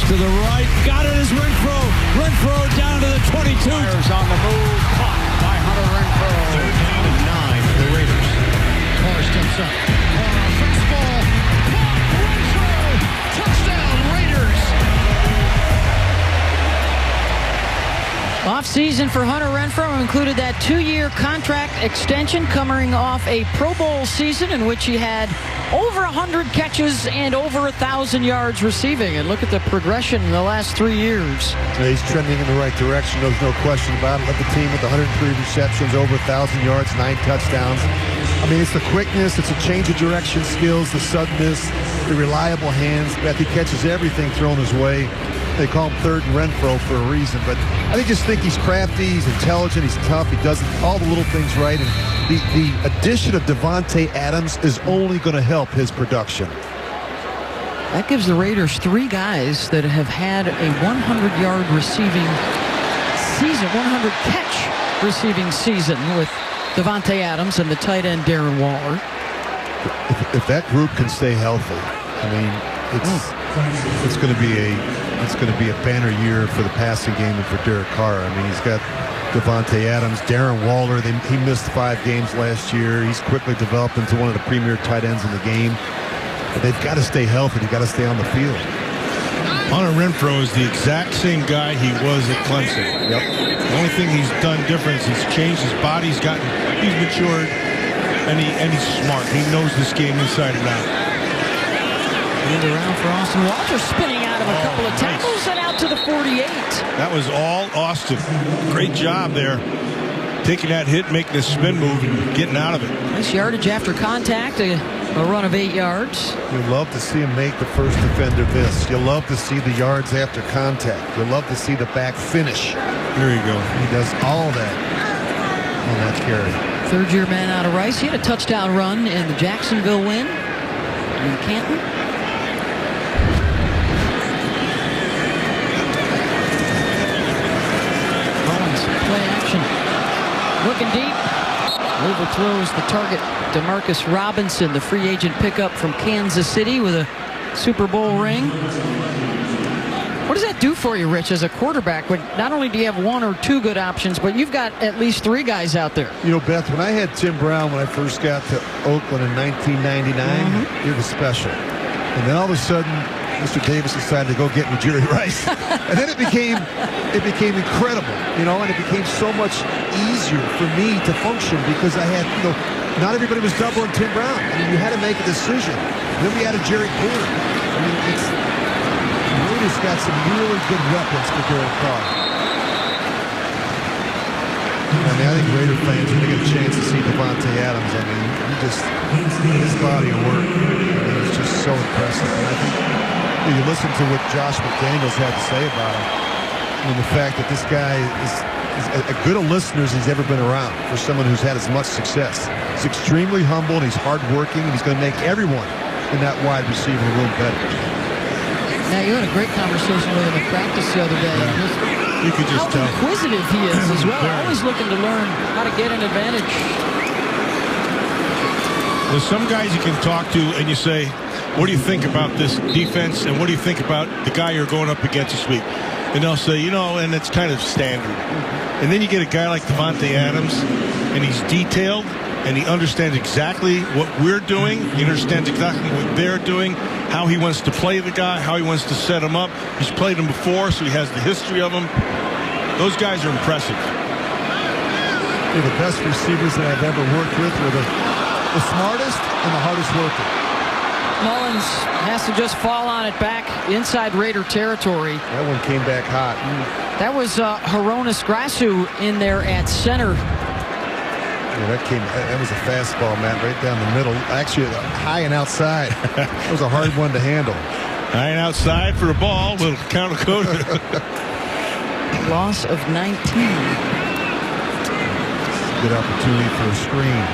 to the right. Got it as Renfro. Renfro down to the 22. Fires on the move. Caught by Hunter Renfro. 3rd down and 9 for the Raiders. Carr steps up. Carr on fastball. Caught. Renfro. Touchdown Raiders. Off-season for Hunter Renfro included that 2-year contract extension coming off a Pro Bowl season in which he had over 100 catches and over 1,000 yards receiving. And look at the progression in the last 3 years. Yeah, he's trending in the right direction. There's no question about it. Led the team with 103 receptions, over 1,000 yards, 9 touchdowns. I mean, it's the quickness, it's a change of direction skills, the suddenness, the reliable hands. Beth, he catches everything thrown his way. They call him 3rd and Renfro for a reason, but I just think he's crafty, he's intelligent, he's tough, he does all the little things right, and the addition of Davante Adams is only going to help his production. That gives the Raiders 3 guys that have had a 100-yard receiving season, 100-catch receiving season with Davante Adams and the tight end Darren Waller. If that group can stay healthy, I mean, it's going to be a banner year for the passing game and for Derek Carr. I mean, he's got Davante Adams, Darren Waller. He missed 5 games last year. He's quickly developed into one of the premier tight ends in the game. But they've got to stay healthy. They've got to stay on the field. Hunter Renfro is the exact same guy he was at Clemson. Yep. The only thing he's done different is he's changed his body. He's matured, and he's smart. He knows this game inside and out. And around for Austin Walter, spinning out of a couple of tackles and out to the 48. That was all Austin. Great job there. Taking that hit, making a spin move, and getting out of it. Nice yardage after contact, a run of 8 yards. You'll love to see him make the first defender miss. You'll love to see the yards after contact. You'll love to see the back finish. There you go. He does all that on that carry. 3rd-year man out of Rice. He had a touchdown run in the Jacksonville win in Canton. Play action. Looking deep. Overthrows the target. Demarcus Robinson, the free agent pickup from Kansas City with a Super Bowl ring. What does that do for you, Rich, as a quarterback? When not only do you have 1 or 2 good options, but you've got at least 3 guys out there. You know, Beth, when I had Tim Brown when I first got to Oakland in 1999, it was special. And then all of a sudden, Mr. Davis decided to go get me Jerry Rice. And then it became incredible, you know, and it became so much easier for me to function because I had, you know, not everybody was doubling Tim Brown. I mean, you had to make a decision. And then we added Jerry Porter. I mean, the Raiders got some really good weapons for Derek Carr. I mean, I think Raider fans, when they get a chance to see Davante Adams, I mean, his body of work, I mean, it's just so impressive. And I think you listen to what Josh McDaniels had to say about him. I mean, the fact that this guy is as good a listener as he's ever been around for someone who's had as much success. He's extremely humble, and he's hardworking, and he's going to make everyone in that wide receiver room better. Now, you had a great conversation with him at practice the other day. You could just tell. How inquisitive he is as well. Always looking to learn how to get an advantage. There's some guys you can talk to and you say, what do you think about this defense and what do you think about the guy you're going up against this week? And they'll say, you know, and it's kind of standard. And then you get a guy like Davante Adams, and he's detailed, and he understands exactly what we're doing. He understands exactly what they're doing, how he wants to play the guy, how he wants to set him up. He's played him before, so he has the history of him. Those guys are impressive. They're the best receivers that I've ever worked with. They're the smartest and the hardest working. Mullins has to just fall on it back inside Raider territory. That one came back hot. That was Hronis Grasu in there at center. Yeah, that was a fastball, Matt, right down the middle. Actually, high and outside. It was a hard one to handle. High and outside for a ball. Little counter code. Loss of 19. Good opportunity for a screen.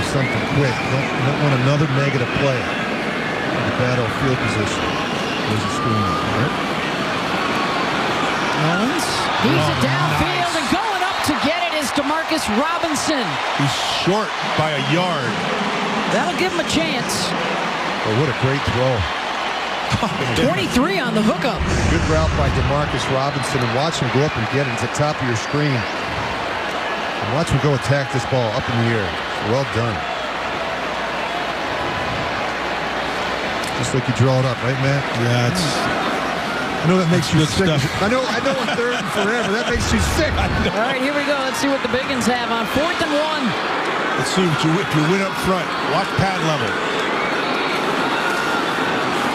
Something quick. Don't want another negative play in the battle field position. There's a screen. Right? Mullins, he's it downfield, and going up to get it is Demarcus Robinson. He's short by a yard. That'll give him a chance. Oh, what a great throw. 23 on the hookup. Good route by DeMarcus Robinson, and watch him go up and get it. It's at the top of your screen. And watch him go attack this ball up in the air. Well done. Just like you draw it up, right, Matt? Yeah, it's... I know that makes you sick. Stuff. I know on third and forever. That makes you sick. All right, here we go. Let's see what the Biggins have on 4th and 1. Let's see what you win up front. Watch pad level.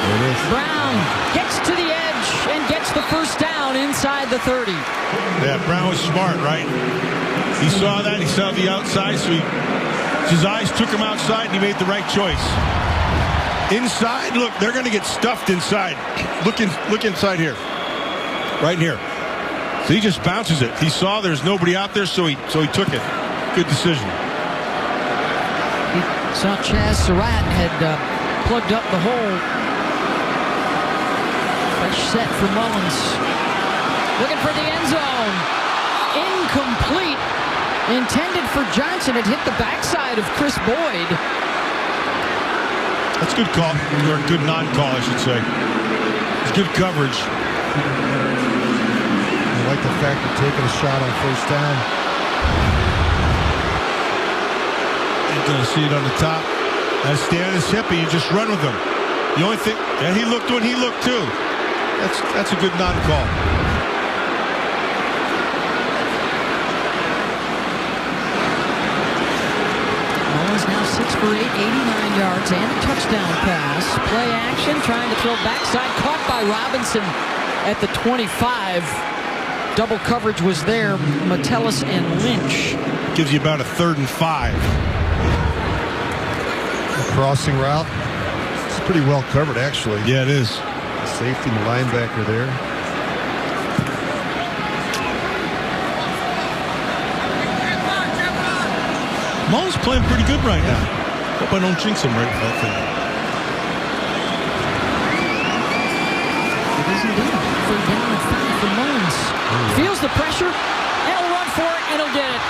There it is. Brown gets to the edge and gets the first down inside the 30. Yeah, Brown was smart, right? He saw that. He saw the outside, so his eyes took him outside, and he made the right choice. Inside, look, they're going to get stuffed inside. Look inside here. Right in here. So he just bounces it. He saw there's nobody out there, so he took it. Good decision. He saw Chaz Surratt had plugged up the hole. Fresh set for Mullins. Looking for the end zone. Incomplete. Intended for Johnson. It hit the backside of Chris Boyd. That's good call, or good non-call, I should say. It's good coverage. I like the fact they're taking a shot on first down. You're going to see it on the top. Now stay on his hip, and you just run with him. The only thing, and he looked when he looked too. That's a good non-call. Mullins now 6 for 8, 89 yards and a touchdown pass. Play action, trying to throw backside, caught by Robinson at the 25. Double coverage was there, Metellus and Lynch. Gives you about a 3rd and 5. Crossing route. It's pretty well covered, actually. Yeah, it is. The safety and the linebacker there. Mullins playing pretty good right now. Hope I don't jinx him right for that thing. It is indeed. 3rd down and 5 for Mullins. Feels the pressure, and he'll run for it, and he'll get it.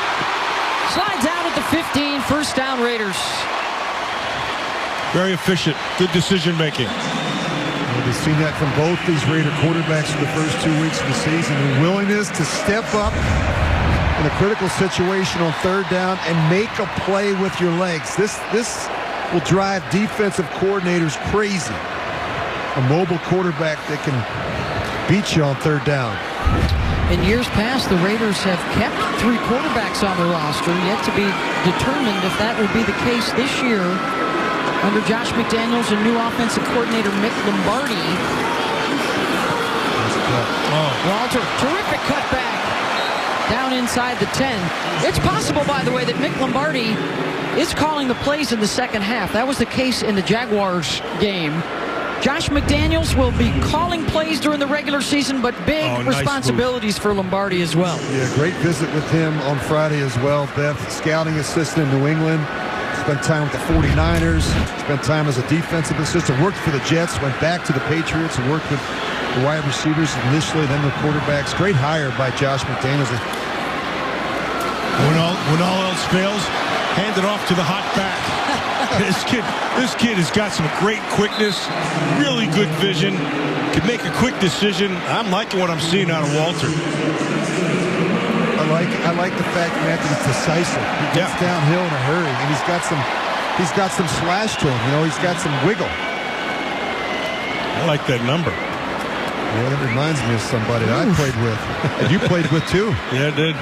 Slides out at the 15, first down Raiders. Very efficient. Good decision making. Well, we've seen that from both these Raider quarterbacks in the first 2 weeks of the season. The willingness to step up in a critical situation on 3rd down and make a play with your legs. This will drive defensive coordinators crazy. A mobile quarterback that can beat you on 3rd down. In years past, the Raiders have kept 3 quarterbacks on the roster, yet to be determined if that will be the case this year under Josh McDaniels and new offensive coordinator Mick Lombardi. Walter, terrific cutback down inside the 10. It's possible, by the way, that Mick Lombardi is calling the plays in the second half. That was the case in the Jaguars game. Josh McDaniels will be calling plays during the regular season, but big responsibilities for Lombardi as well. Yeah, great visit with him on Friday as well. Beth, scouting assistant in New England. Spent time with the 49ers. Spent time as a defensive assistant. Worked for the Jets. Went back to the Patriots and worked with the wide receivers initially, then the quarterbacks. Great hire by Josh McDaniels. When all else fails, hand it off to the hot back. This kid has got some great quickness, really good vision, can make a quick decision. I'm liking what I'm seeing out of Walter. I like the fact, Matt, that he's decisive. He gets downhill in a hurry, and he's got some slash to him. You know, he's got some wiggle. I like that number. Yeah, that reminds me of somebody that I played with, and you played with too. Yeah, I did.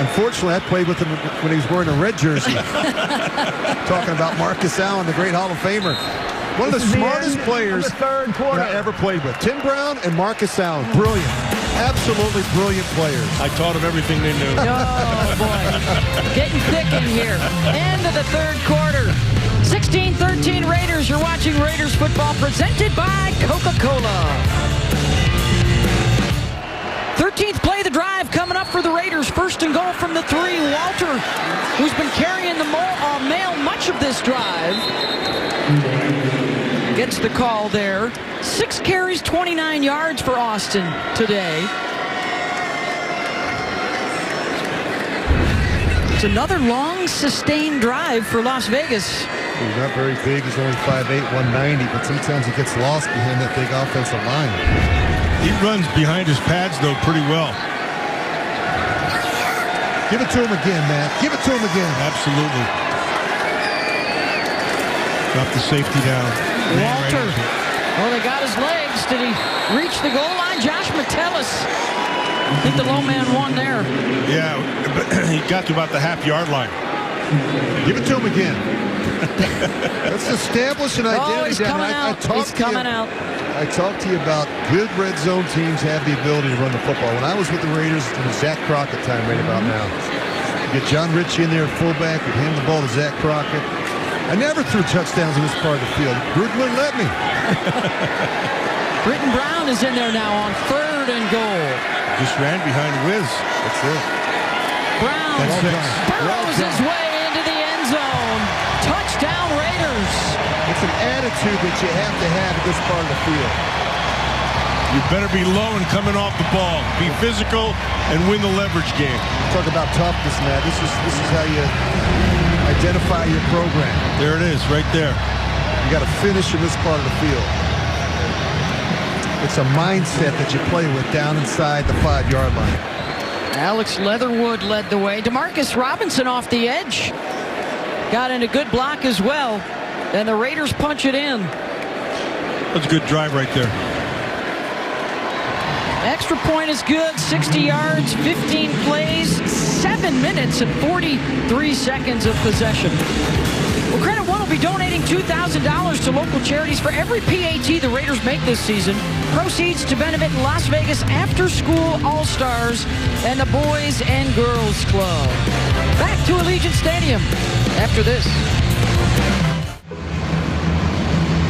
Unfortunately, I played with him when he was wearing a red jersey. Talking about Marcus Allen, the great Hall of Famer. One of the smartest players third quarter that I ever played with. Tim Brown and Marcus Allen. Brilliant. Absolutely brilliant players. I taught them everything they knew. Oh, boy. Getting thick in here. End of the third quarter. 16-13 Raiders. You're watching Raiders football presented by Coca-Cola. 13th play of the drive coming up for the Raiders. 1st and goal from the 3. Walter, who's been carrying the mail much of this drive, gets the call there. 6 carries, 29 yards for Austin today. It's another long, sustained drive for Las Vegas. He's not very big. He's only 5'8", 190, but sometimes he gets lost behind that big offensive line. He runs behind his pads, though, pretty well. Give it to him again, Matt. Give it to him again. Absolutely. Got the safety down. Walter. Well, they got his legs. Did he reach the goal line? Josh Metellus. I think the low man won there. Yeah, but he got to about the half-yard line. Give it to him again. Let's establish an identity. Oh, he's coming out. He's coming out. I talked to you about good red zone teams have the ability to run the football. When I was with the Raiders, it was Zach Crockett time right about now. You get John Ritchie in there at fullback, you'd hand the ball to Zach Crockett. I never threw touchdowns in this part of the field. Gruden wouldn't let me. Britton Brown is in there now on 3rd and goal. Just ran behind Wiz. That's it. Brown burrows his way into the end zone. Touchdown Raiders. It's an attitude that you have to have at this part of the field. You better be low and coming off the ball. Be physical and win the leverage game. Talk about toughness, Matt. This is how you identify your program. There it is, right there. You got to finish in this part of the field. It's a mindset that you play with down inside the 5-yard line. Alex Leatherwood led the way. Demarcus Robinson off the edge. Got in a good block as well. And the Raiders punch it in. That's a good drive right there. Extra point is good. 60 yards, 15 plays, 7 minutes and 43 seconds of possession. Well, Credit One will be donating $2,000 to local charities for every PAT the Raiders make this season. Proceeds to benefit Las Vegas After School All-Stars and the Boys and Girls Club. Back to Allegiant Stadium after this.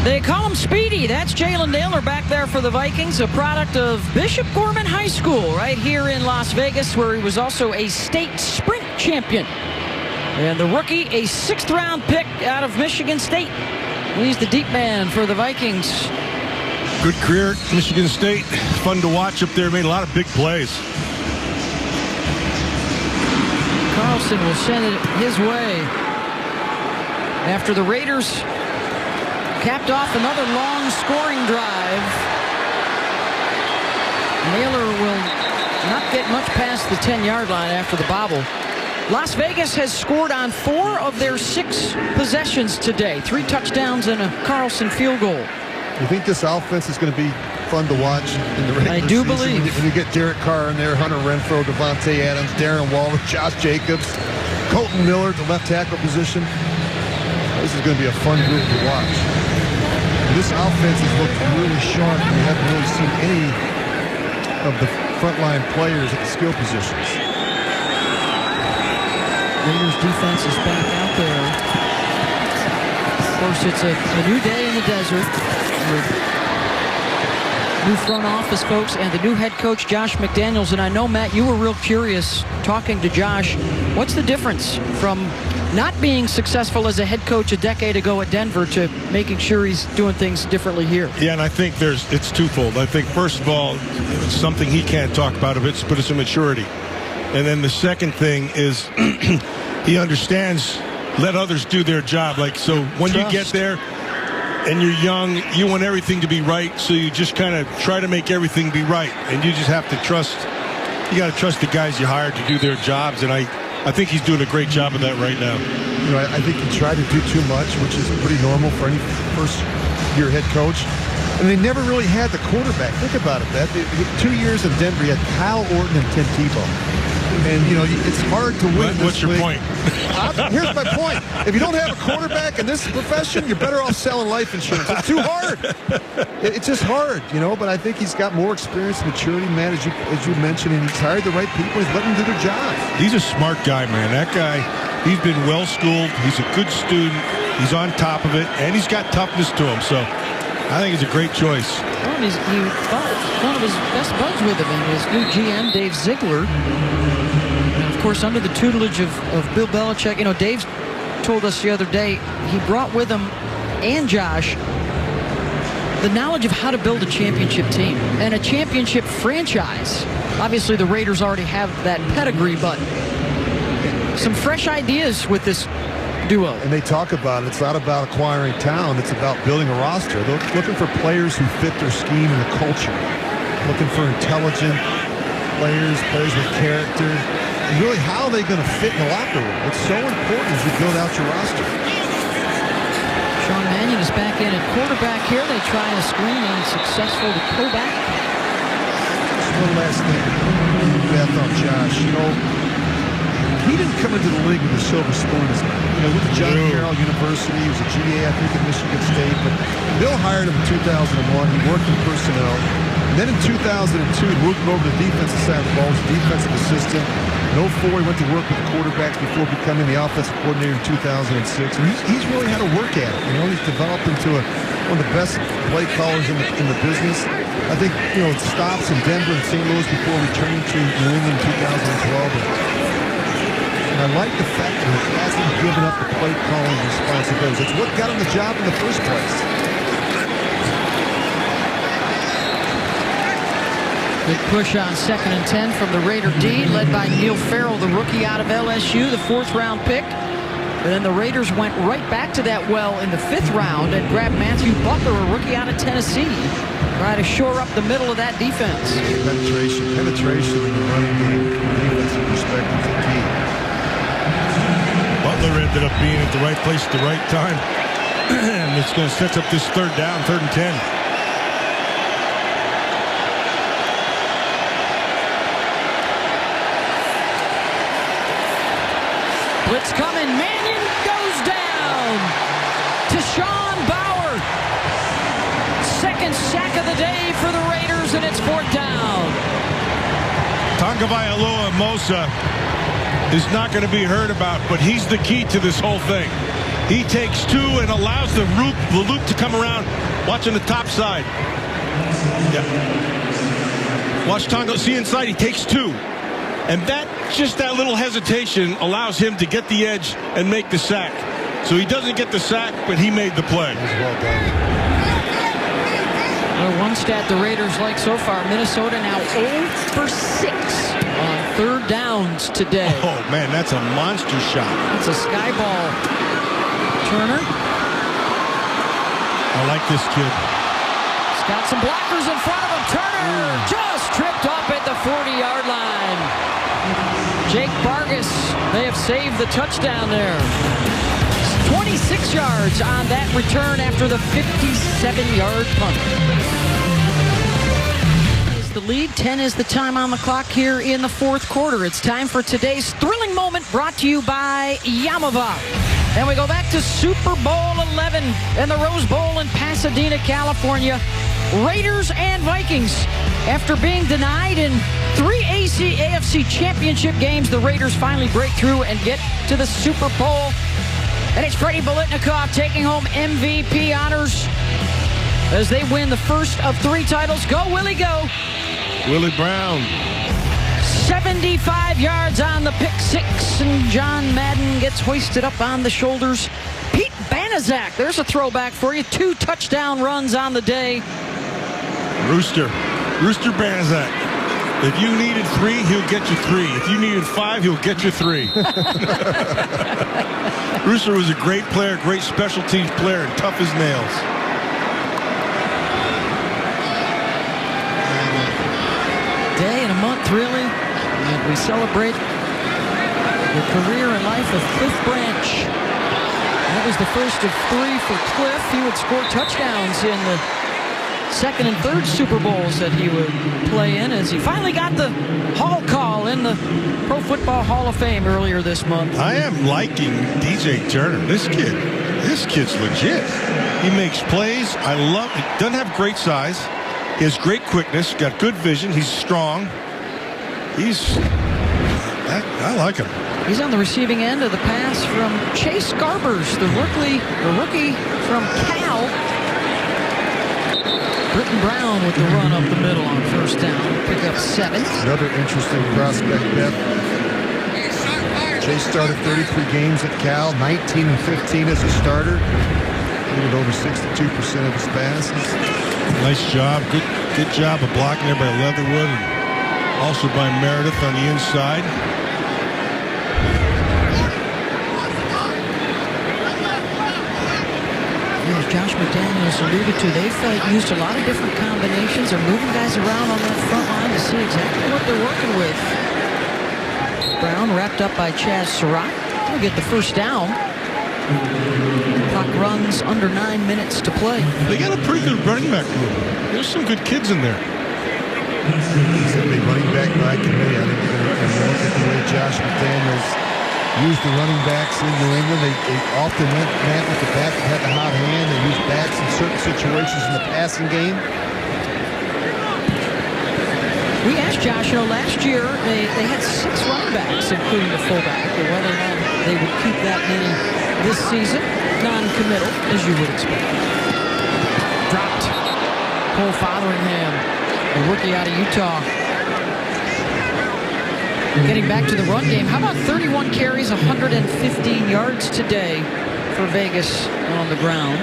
They call him Speedy. That's Jalen Naylor back there for the Vikings, a product of Bishop Gorman High School right here in Las Vegas, where he was also a state sprint champion. And the rookie, a 6th-round pick out of Michigan State. He's the deep man for the Vikings. Good career at Michigan State. Fun to watch up there. Made a lot of big plays. Carlson will send it his way. After the Raiders capped off another long scoring drive, Naylor will not get much past the 10-yard line after the bobble. Las Vegas has scored on 4 of their 6 possessions today. 3 touchdowns and a Carlson field goal. You think this offense is going to be fun to watch in the regular I do season? believe. When you get Derek Carr in there, Hunter Renfrow, Devontae Adams, Darren Waller, Josh Jacobs, Colton Miller, the left tackle position. This is going to be a fun group to watch. This offense has looked really sharp. We haven't really seen any of the frontline players at the skill positions. Raiders defense is back out there. Of course, it's a new day in the desert with new front office folks and the new head coach, Josh McDaniels. And I know, Matt, you were real curious talking to Josh. What's the difference from not being successful as a head coach a decade ago at Denver to making sure he's doing things differently here? Yeah, and I think it's twofold. I think, first of all, it's something he can't talk about of it's but it's a maturity. And then the second thing is he understands let others do their job. Like, so when you get there and you're young, you want everything to be right, so you just kind of try to make everything be right. And you just have to trust, you got to trust the guys you hired to do their jobs. And I think he's doing a great job of that right now. You know, I think he tried to do too much, which is pretty normal for any first-year head coach. And they never really had the quarterback. Think about it, Beth. 2 years in Denver, you had Kyle Orton and Tim Tebow. And, you know, it's hard to win. What's your point? Here's my point. If you don't have a quarterback in this profession, you're better off selling life insurance. It's too hard. It's just hard, you know. But I think he's got more experience and maturity, man, as you mentioned, and he's hired the right people. He's letting them do their jobs. He's a smart guy, man. That guy, he's been well-schooled. He's a good student. He's on top of it, and he's got toughness to him. So I think it's a great choice. Well, one of his best buds with him and his new GM, Dave Ziegler. And of course, under the tutelage of Bill Belichick, you know, Dave told us the other day he brought with him and Josh the knowledge of how to build a championship team and a championship franchise. Obviously, the Raiders already have that pedigree, but some fresh ideas with this duo. And they talk about it. It's not about acquiring talent. It's about building a roster. They're looking for players who fit their scheme and the culture. Looking for intelligent players with character. And really, how are they going to fit in the locker room? It's so important as you build out your roster. Sean Mannion is back in at quarterback here. They try a screen unsuccessful to pull back. Just one last thing, Beth, on Josh. You know, he didn't come into the league with a silver spoon. You know, with the John Carroll University, he was a GA, I think, at Michigan State. But Bill hired him in 2001. He worked in personnel. And then in 2002, he moved him over to the defensive side of the ball as a defensive assistant. In 2004, he went to work with the quarterbacks before becoming the offensive coordinator in 2006. And he's really had to work at it. You know, he's developed into one of the best play callers in the business. I think, you know, it stops in Denver and St. Louis before returning to New England in 2012. And I like the fact that he hasn't given up the play calling responsibilities. It's what got him the job in the first place. Big push on 2nd and 10 from the Raider D, led by Neil Farrell, the rookie out of LSU, the 4th-round pick. And then the Raiders went right back to that well in the 5th round and grabbed Matthew Butler, a rookie out of Tennessee. Try to shore up the middle of that defense. Penetration in the running game, from a defensive perspective, is key. Butler ended up being at the right place at the right time. And it's going to set up this 3rd down, 3rd and 10. Blitz coming. Mannion goes down to Sean Bauer. 2nd sack of the day for the Raiders, and it's 4th down. Tagovailoa Mosa is not going to be heard about, but he's the key to this whole thing. He takes 2 and allows the loop to come around. Watching the top side. Yeah. Watch Tonga. See inside. He takes 2. And just that little hesitation allows him to get the edge and make the sack. So he doesn't get the sack, but he made the play. Well done. Well, one stat the Raiders like so far, Minnesota now 0 for 6 on 3rd downs today. Oh, man, that's a monster shot. It's a sky ball. Turner. I like this kid. He's got some blockers in front of him. Turner just tripped up at the 40-yard line. Jake Vargas, they have saved the touchdown there. 26 yards on that return after the 57-yard punt. Is the lead. 10 is the time on the clock here in the 4th quarter. It's time for today's thrilling moment, brought to you by Yamava. And we go back to Super Bowl 11 and the Rose Bowl in Pasadena, California. Raiders and Vikings. After being denied in 3 AFC championship games, the Raiders finally break through and get to the Super Bowl. And it's Freddie Biletnikoff taking home MVP honors as they win the first of 3 titles. Go, Willie, go. Willie Brown. 75 yards on the pick 6, and John Madden gets hoisted up on the shoulders. Pete Banaszak, there's a throwback for you. 2 touchdown runs on the day. Rooster Banaszak. If you needed 3, he'll get you 3. If you needed 5, he'll get you 3. Rooster was a great player, great special teams player, and tough as nails. Day and a month, really. And we celebrate the career and life of Cliff Branch. That was the first of 3 for Cliff. He would score touchdowns in the 2nd and 3rd Super Bowls that he would play in, as he finally got the Hall call in the Pro Football Hall of Fame earlier this month. I am liking DJ Turner. This kid's legit. He makes plays. I love it. Doesn't have great size. He has great quickness, got good vision. He's strong. I like him. He's on the receiving end of the pass from Chase Garbers, the rookie from Cal. Britton Brown with the run up the middle on 1st down. Pick up 7. Another interesting prospect, Beth. Chase started 33 games at Cal, 19 and 15 as a starter. Completed over 62% of his passes. Nice job. Good job of blocking there by Leatherwood and also by Meredith on the inside. Josh McDaniels alluded to, they've used a lot of different combinations. They're moving guys around on that front line to see exactly what they're working with. Brown wrapped up by Chaz Surratt. He'll get the first down. Clock runs under 9 minutes to play. They got a pretty good running back group. There's some good kids in there. He's going to be running back by committee. I think they're going to look at the way Josh McDaniels used the running backs in New England. They often went man with the back that had the hot hand. They used backs in certain situations in the passing game. We asked Josh, last year they had 6 running backs, including the fullback, and whether or not they would keep that many this season. Non-committal, as you would expect. Dropped. Cole Fotheringham, a rookie out of Utah. Getting back to the run game. How about 31 carries, 115 yards today for Vegas on the ground?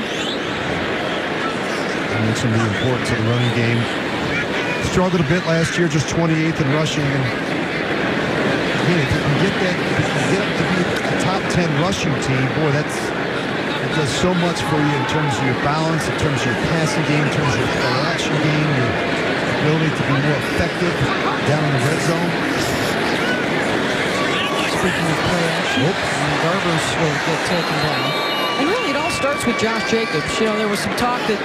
I mentioned the importance of the running game. Struggled a bit last year, just 28th in rushing. And again, if you can get up to be a top 10 rushing team, boy, it does so much for you in terms of your balance, in terms of your passing game, in terms of your play action game, your ability to be more effective down in the red zone. Speaking of play action, Garbers will get taken down. And really, it all starts with Josh Jacobs. There was some talk that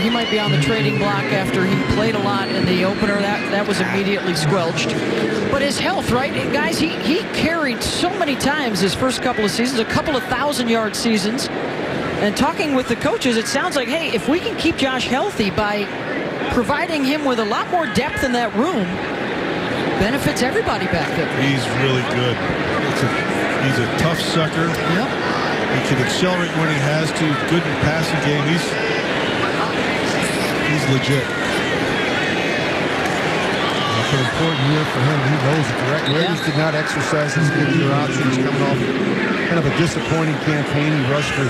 he might be on the trading block after he played a lot in the opener. That was immediately squelched. But his health, right? Guys, he carried so many times his first couple of seasons, a couple of 1,000-yard seasons. And talking with the coaches, it sounds like, hey, if we can keep Josh healthy by providing him with a lot more depth in that room, benefits everybody back there. He's really good. He's a tough sucker. Yep. He can accelerate when he has to. Good in passing game. He's legit. It's an important year for him. He knows it. The Raiders did not exercise his fifth-year option. He's coming off kind of a disappointing campaign. He rushed for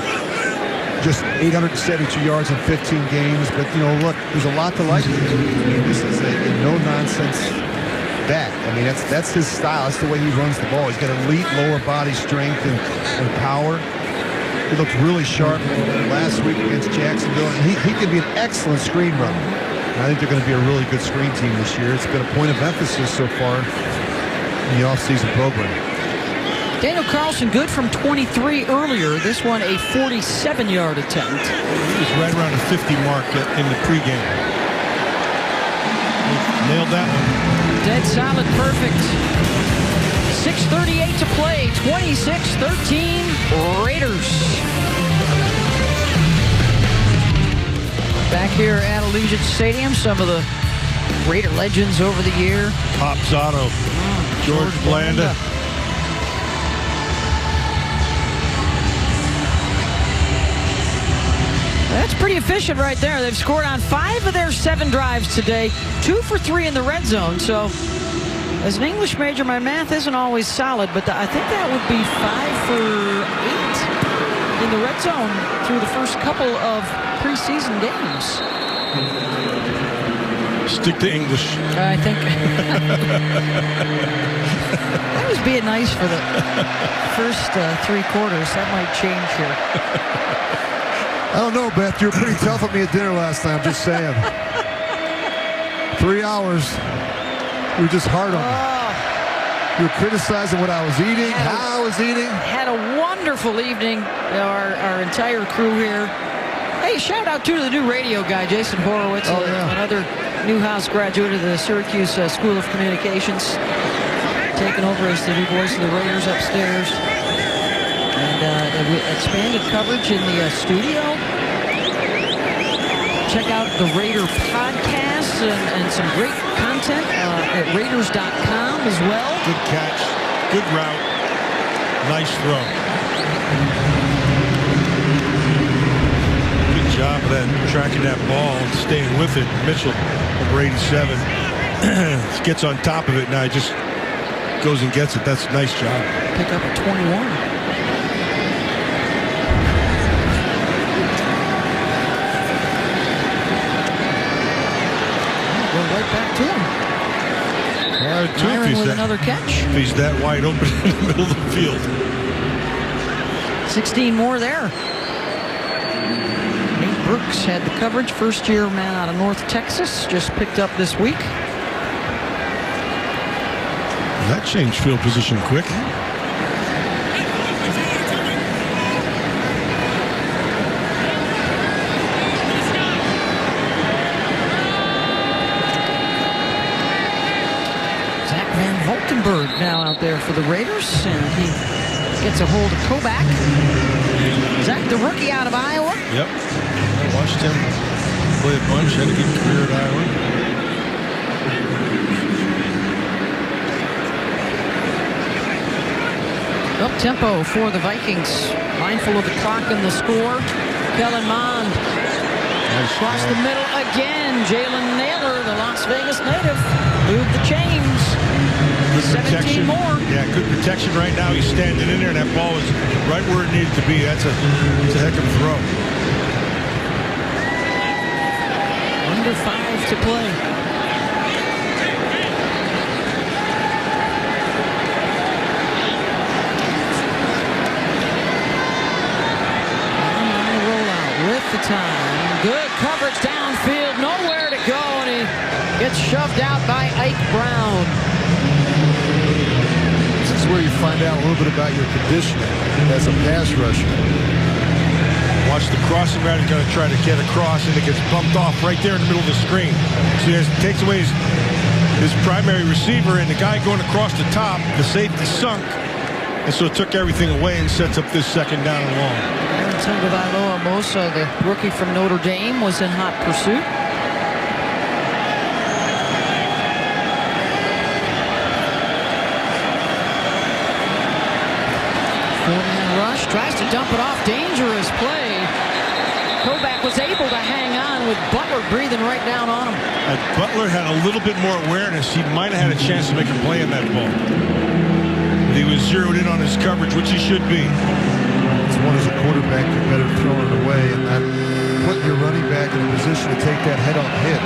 just 872 yards in 15 games. But, look, there's a lot to like. This is a no-nonsense back. I mean, that's his style. That's the way he runs the ball. He's got elite lower body strength and power. He looked really sharp last week against Jacksonville. And he can be an excellent screen runner. And I think they're going to be a really good screen team this year. It's been a point of emphasis so far in the offseason program. Daniel Carlson, good from 23 earlier. This one a 47-yard attempt. He was right around the 50 mark in the pregame. Nailed that one. Dead solid, perfect. 6:38 to play, 26-13 Raiders. Back here at Allegiant Stadium, some of the Raider legends over the year. Pop Zotto, George Blanda. That's pretty efficient right there. They've scored on 5 of their 7 drives today, 2 for 3 in the red zone. So, as an English major, my math isn't always solid, but I think that would be 5 for 8 in the red zone through the first couple of preseason games. Stick to English. I think that was being nice for the first 3 quarters. That might change here. I don't know, Beth. You were pretty tough on me at dinner last night. I'm just saying. 3 hours. You were just hard on me. You were criticizing what I was eating, how I was eating. Had a wonderful evening. Our entire crew here. Hey, shout out to the new radio guy, Jason Horowitz, another Newhouse graduate of the Syracuse School of Communications, taking over as the new voice of the Raiders upstairs. And expanded coverage in the studio. Check out the Raider podcasts and some great content at Raiders.com as well. Good catch, good route, nice throw. Good job of that, tracking that ball and staying with it. Mitchell, number 87, gets on top of it. Now he just goes and gets it. That's a nice job. Pick up a 21. Back to him. Myron with another catch. If he's that wide open in the middle of the field. 16 more there. Brooks had the coverage. First-year man out of North Texas. Just picked up this week. That changed field position quick. Valkenburg now out there for the Raiders, and he gets a hold of Kobach. Zach, the rookie out of Iowa. Yep. I watched him play a bunch. Had a good career at Iowa. Up tempo for the Vikings. Mindful of the clock and the score. Kellen Mond. Nice Across the middle again. Jalen Naylor, the Las Vegas native, moved the chains. Good 17 protection. more. Yeah, good protection right now. He's standing in there, and that ball is right where it needed to be. That's a heck of a throw. Under 5 to play. Rollout with the time. Good coverage downfield. Nowhere to go, and he gets shoved out by Ike Brown. This is where you find out a little bit about your conditioning as a pass rusher. Watch the crossing route. He's going to try to get across, and it gets bumped off right there in the middle of the screen. So he takes away his primary receiver, and the guy going across the top, the safety sunk, and so it took everything away and sets up this second down and long. Aaron Tagovailoa Mosa, the rookie from Notre Dame, was in hot pursuit. Rush tries to dump it off. Dangerous play. Kobach was able to hang on with Butler breathing right down on him. If Butler had a little bit more awareness, he might have had a chance to make a play on that ball. But he was zeroed in on his coverage, which he should be. It's one as a quarterback, you better throw it away and not put your running back in a position to take that head-on hit.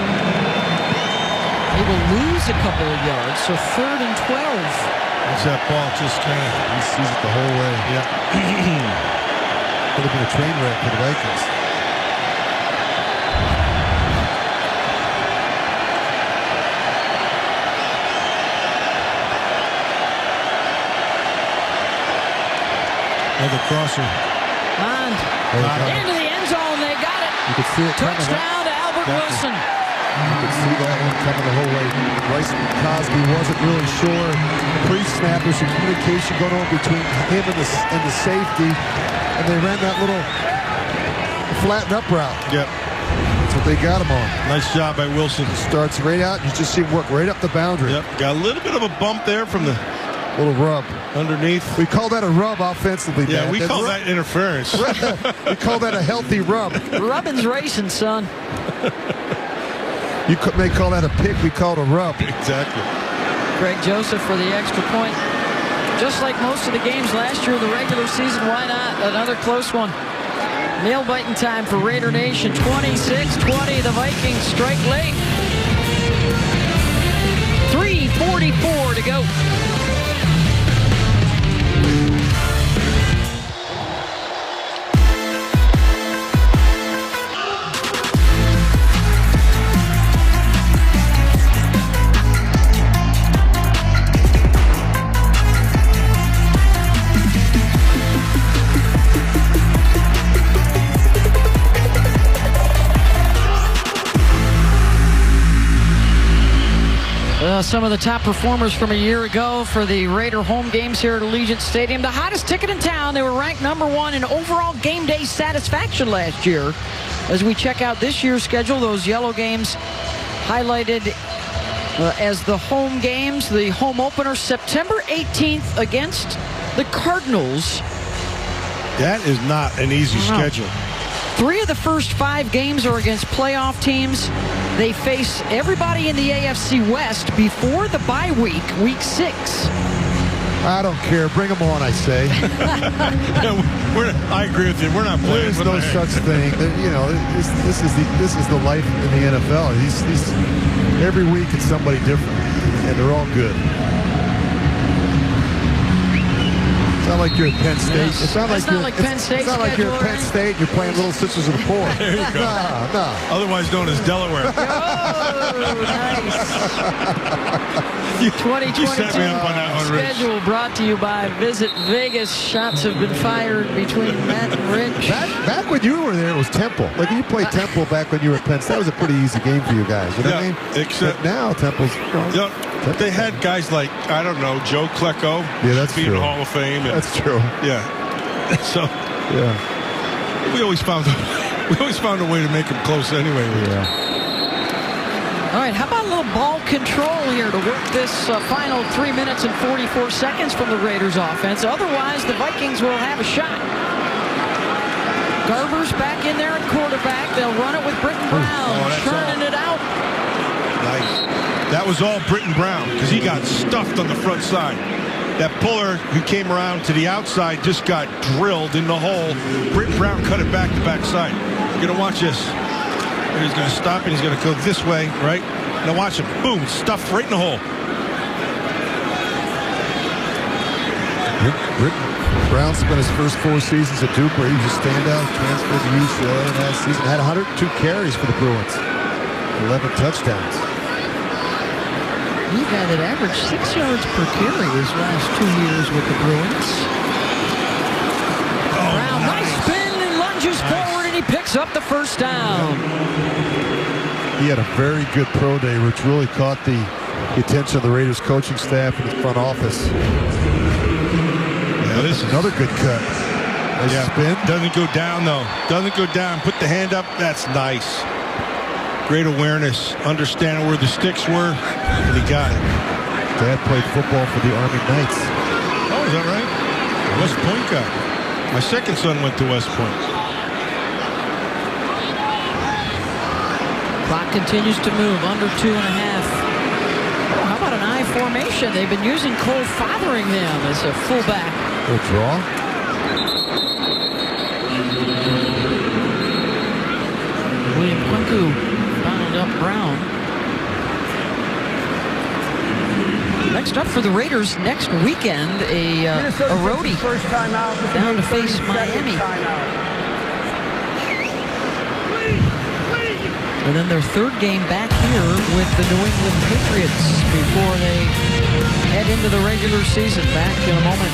He will lose a couple of yards, so 3rd and 12. That's that ball just kind of... He sees it the whole way. Yeah. Could have been a train wreck for the Vikings. Another crosser. Mond. Into the end zone. They got it. You could see it Touchdown to Albert Wilson. You could see that one coming the whole way. Bryce Cosby wasn't really sure. Pre-snap, there's some communication going on between him and the safety, and they ran that little flatten up route. Yep. That's what they got him on. Nice job by Wilson. Starts right out, you just see him work right up the boundary. Yep. Got a little bit of a bump there from the little rub underneath. We call that a rub offensively. Yeah, Dan. we call that interference. We call that a healthy rub. Rubbin's racing, son. You may call that a pick. We call it a rub. Exactly. Greg Joseph for the extra point. Just like most of the games last year, the regular season, why not? Another close one. Nail-biting time for Raider Nation. 26-20, the Vikings strike late. 3:44 to go. Some of the top performers from a year ago for the Raider home games here at Allegiant Stadium. The hottest ticket in town. They were ranked #1 in overall game day satisfaction last year. As we check out this year's schedule, those yellow games highlighted as the home games. The home opener September 18th against the Cardinals. That is not an easy schedule. 3 of the first 5 games are against playoff teams. They face everybody in the AFC West before the bye week, week 6. I don't care. Bring them on, I say. I agree with you. We're not playing. There's no such thing. You know, this is the life in the NFL. Every week it's somebody different, and they're all good. It's not like you're at Penn State. Yes. It's not That's not like Penn State's It's not like you're at Penn schedule, State. You're playing Little Sisters of the Poor. There you go. No. Otherwise known as Delaware. Oh, nice. 2022 You set me up on that one, Rich. schedule brought to you by Visit Vegas. Shots have been fired between Matt and Rich. Back when you were there, it was Temple. Like you played Temple back when you were at Penn State. That was a pretty easy game for you guys. You know what I mean? Except but now Temple's. they had guys like, I don't know, Joe Klecko. Yeah, that's being true. Hall of Fame. That's true. Yeah. So we always found a way to make them close anyway. Yeah. All right, how about a little ball control here to work this final 3 minutes and 44 seconds from the Raiders offense. Otherwise, the Vikings will have a shot. Garber's back in there at quarterback. They'll run it with Britton Brown, churning it out. Nice. That was all Britton Brown because he got stuffed on the front side. That puller who came around to the outside just got drilled in the hole. Britton Brown cut it back to backside. You're going to watch this. He's going to stop and he's going to go this way, right? Now watch him. Boom, stuffed right in the hole. Britton Brown spent his first 4 seasons at Duke where he was a standout, transferred to UCLA last season, had 102 carries for the Bruins, 11 touchdowns. He had an average 6 yards per carry his last 2 years with the Bruins. Brown, nice spin and lunges forward, and he picks up the first down. He had a very good pro day, which really caught the attention of the Raiders coaching staff and the front office. Yeah, this is another good cut. Nice spin. Doesn't go down, though. Doesn't go down. Put the hand up. That's nice. Great awareness, understanding where the sticks were, and he got it. Dad played football for the Army Knights. Oh, is that right? West Point guy. My second son went to West Point. Clock continues to move, under 2.5. Oh, how about an I formation? They've been using Cole Fotheringham as a fullback. Good draw. William Quinku bound up Brown. Next up for the Raiders next weekend, a roadie first time out, down to face Miami. And then their third game back here with the New England Patriots before they head into the regular season. Back in a moment.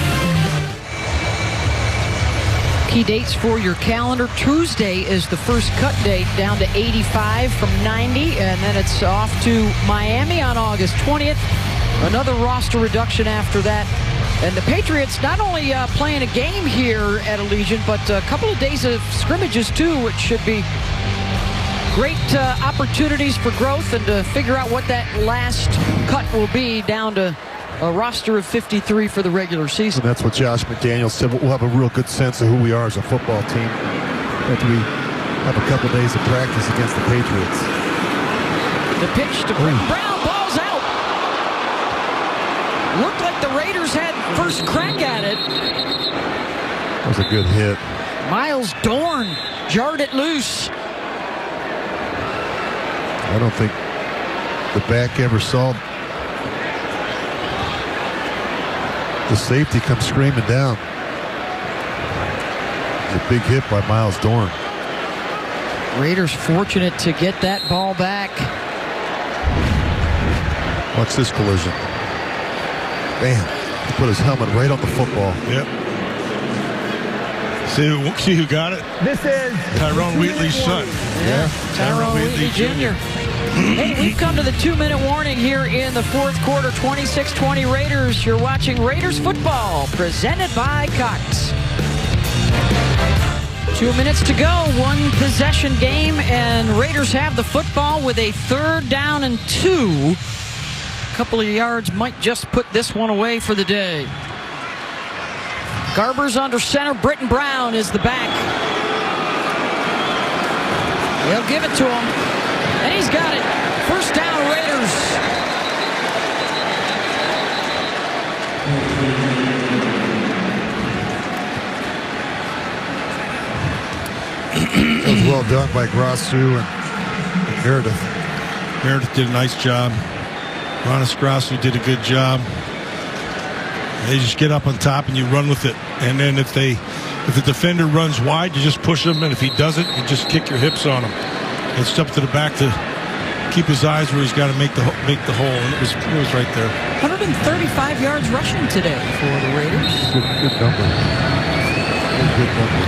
Key dates for your calendar. Tuesday is the first cut date, down to 85 from 90, and then it's off to Miami on August 20th. Another roster reduction after that. And the Patriots not only playing a game here at Allegiant, but a couple of days of scrimmages too, which should be great opportunities for growth and to figure out what that last cut will be, down to a roster of 53 for the regular season. And that's what Josh McDaniels said. We'll have a real good sense of who we are as a football team after we have a couple days of practice against the Patriots. The pitch to Britton Brown, ball's out. Looked like the Raiders had first crack at it. That was a good hit. Miles Dorn jarred it loose. I don't think the back ever saw the safety come screaming down. It's a big hit by Miles Dorn. Raiders fortunate to get that ball back. Watch this collision. Bam. He put his helmet right on the football. Yep. See who got it? This is Tyrone Wheatley's son. Yeah, Tyrone Wheatley Jr. Hey, we've come to the 2-minute warning here in the fourth quarter. 26-20 Raiders. You're watching Raiders football, presented by Cox. 2 minutes to go, one possession game, and Raiders have the football with a 3rd down and 2. A couple of yards might just put this one away for the day. Garber's under center. Britton Brown is the back. They'll give it to him. And he's got it. First down, Raiders. That was well done by Grassu and Meredith. Meredith did a nice job. Ronis Grassu did a good job. They just get up on top and you run with it. And then if the defender runs wide, you just push him, and if he doesn't, you just kick your hips on him. It's up to the back to keep his eyes where he's got to make the hole, and it was right there. 135 yards rushing today for the Raiders. Good number. Good number.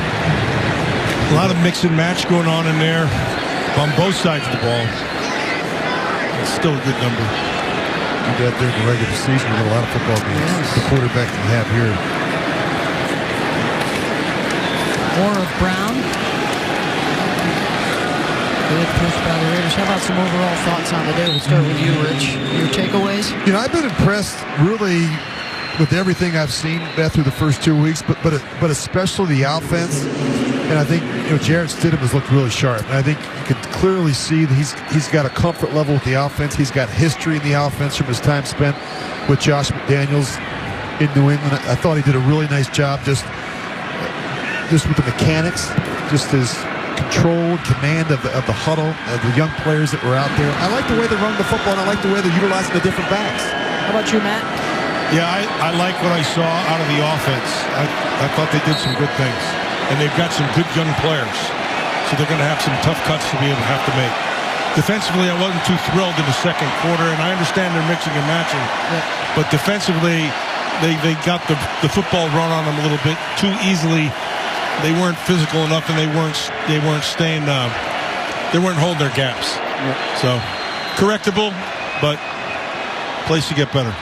A lot of mix and match going on in there on both sides of the ball. It's still a good number. Do that during the regular season. You got a lot of football games. Yes. The quarterback can have here. More of Brown. Good push by the Raiders. How about some overall thoughts on the day? We'll start with you, Rich. Your takeaways? You know, I've been impressed really with everything I've seen, Beth, through the first 2 weeks, but especially the offense. And I think, you know, Jarrett Stidham has looked really sharp. And I think you can clearly see that he's got a comfort level with the offense. He's got history in the offense from his time spent with Josh McDaniels in New England. I thought he did a really nice job just with the mechanics, just his controlled command of the huddle, of the young players that were out there. I like the way they run the football, and I like the way they're utilizing the different backs. How about you, Matt? Yeah, I like what I saw out of the offense. I thought they did some good things. And they've got some good young players. So they're going to have some tough cuts to be able to have to make. Defensively, I wasn't too thrilled in the second quarter, and I understand they're mixing and matching. Yeah. But defensively, they got the football run on them a little bit too easily. They weren't physical enough, and they weren't staying. They weren't holding their gaps. Yeah. So correctable, but place to get better.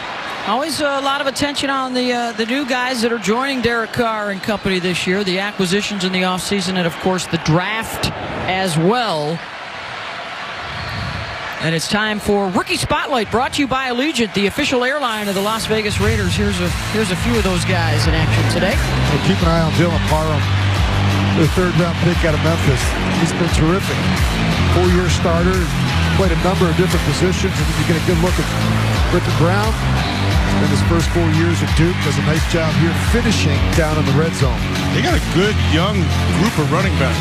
Always a lot of attention on the new guys that are joining Derek Carr and company this year, the acquisitions in the offseason, and, of course, the draft as well. And it's time for Rookie Spotlight, brought to you by Allegiant, the official airline of the Las Vegas Raiders. Here's a few of those guys in action today. Well, keep an eye on Dylan Parham, the third-round pick out of Memphis. He's been terrific. 4-year starter, played a number of different positions, and you get a good look at Britton Brown. In his first 4 years at Duke, does a nice job here finishing down in the red zone. They got a good young group of running backs.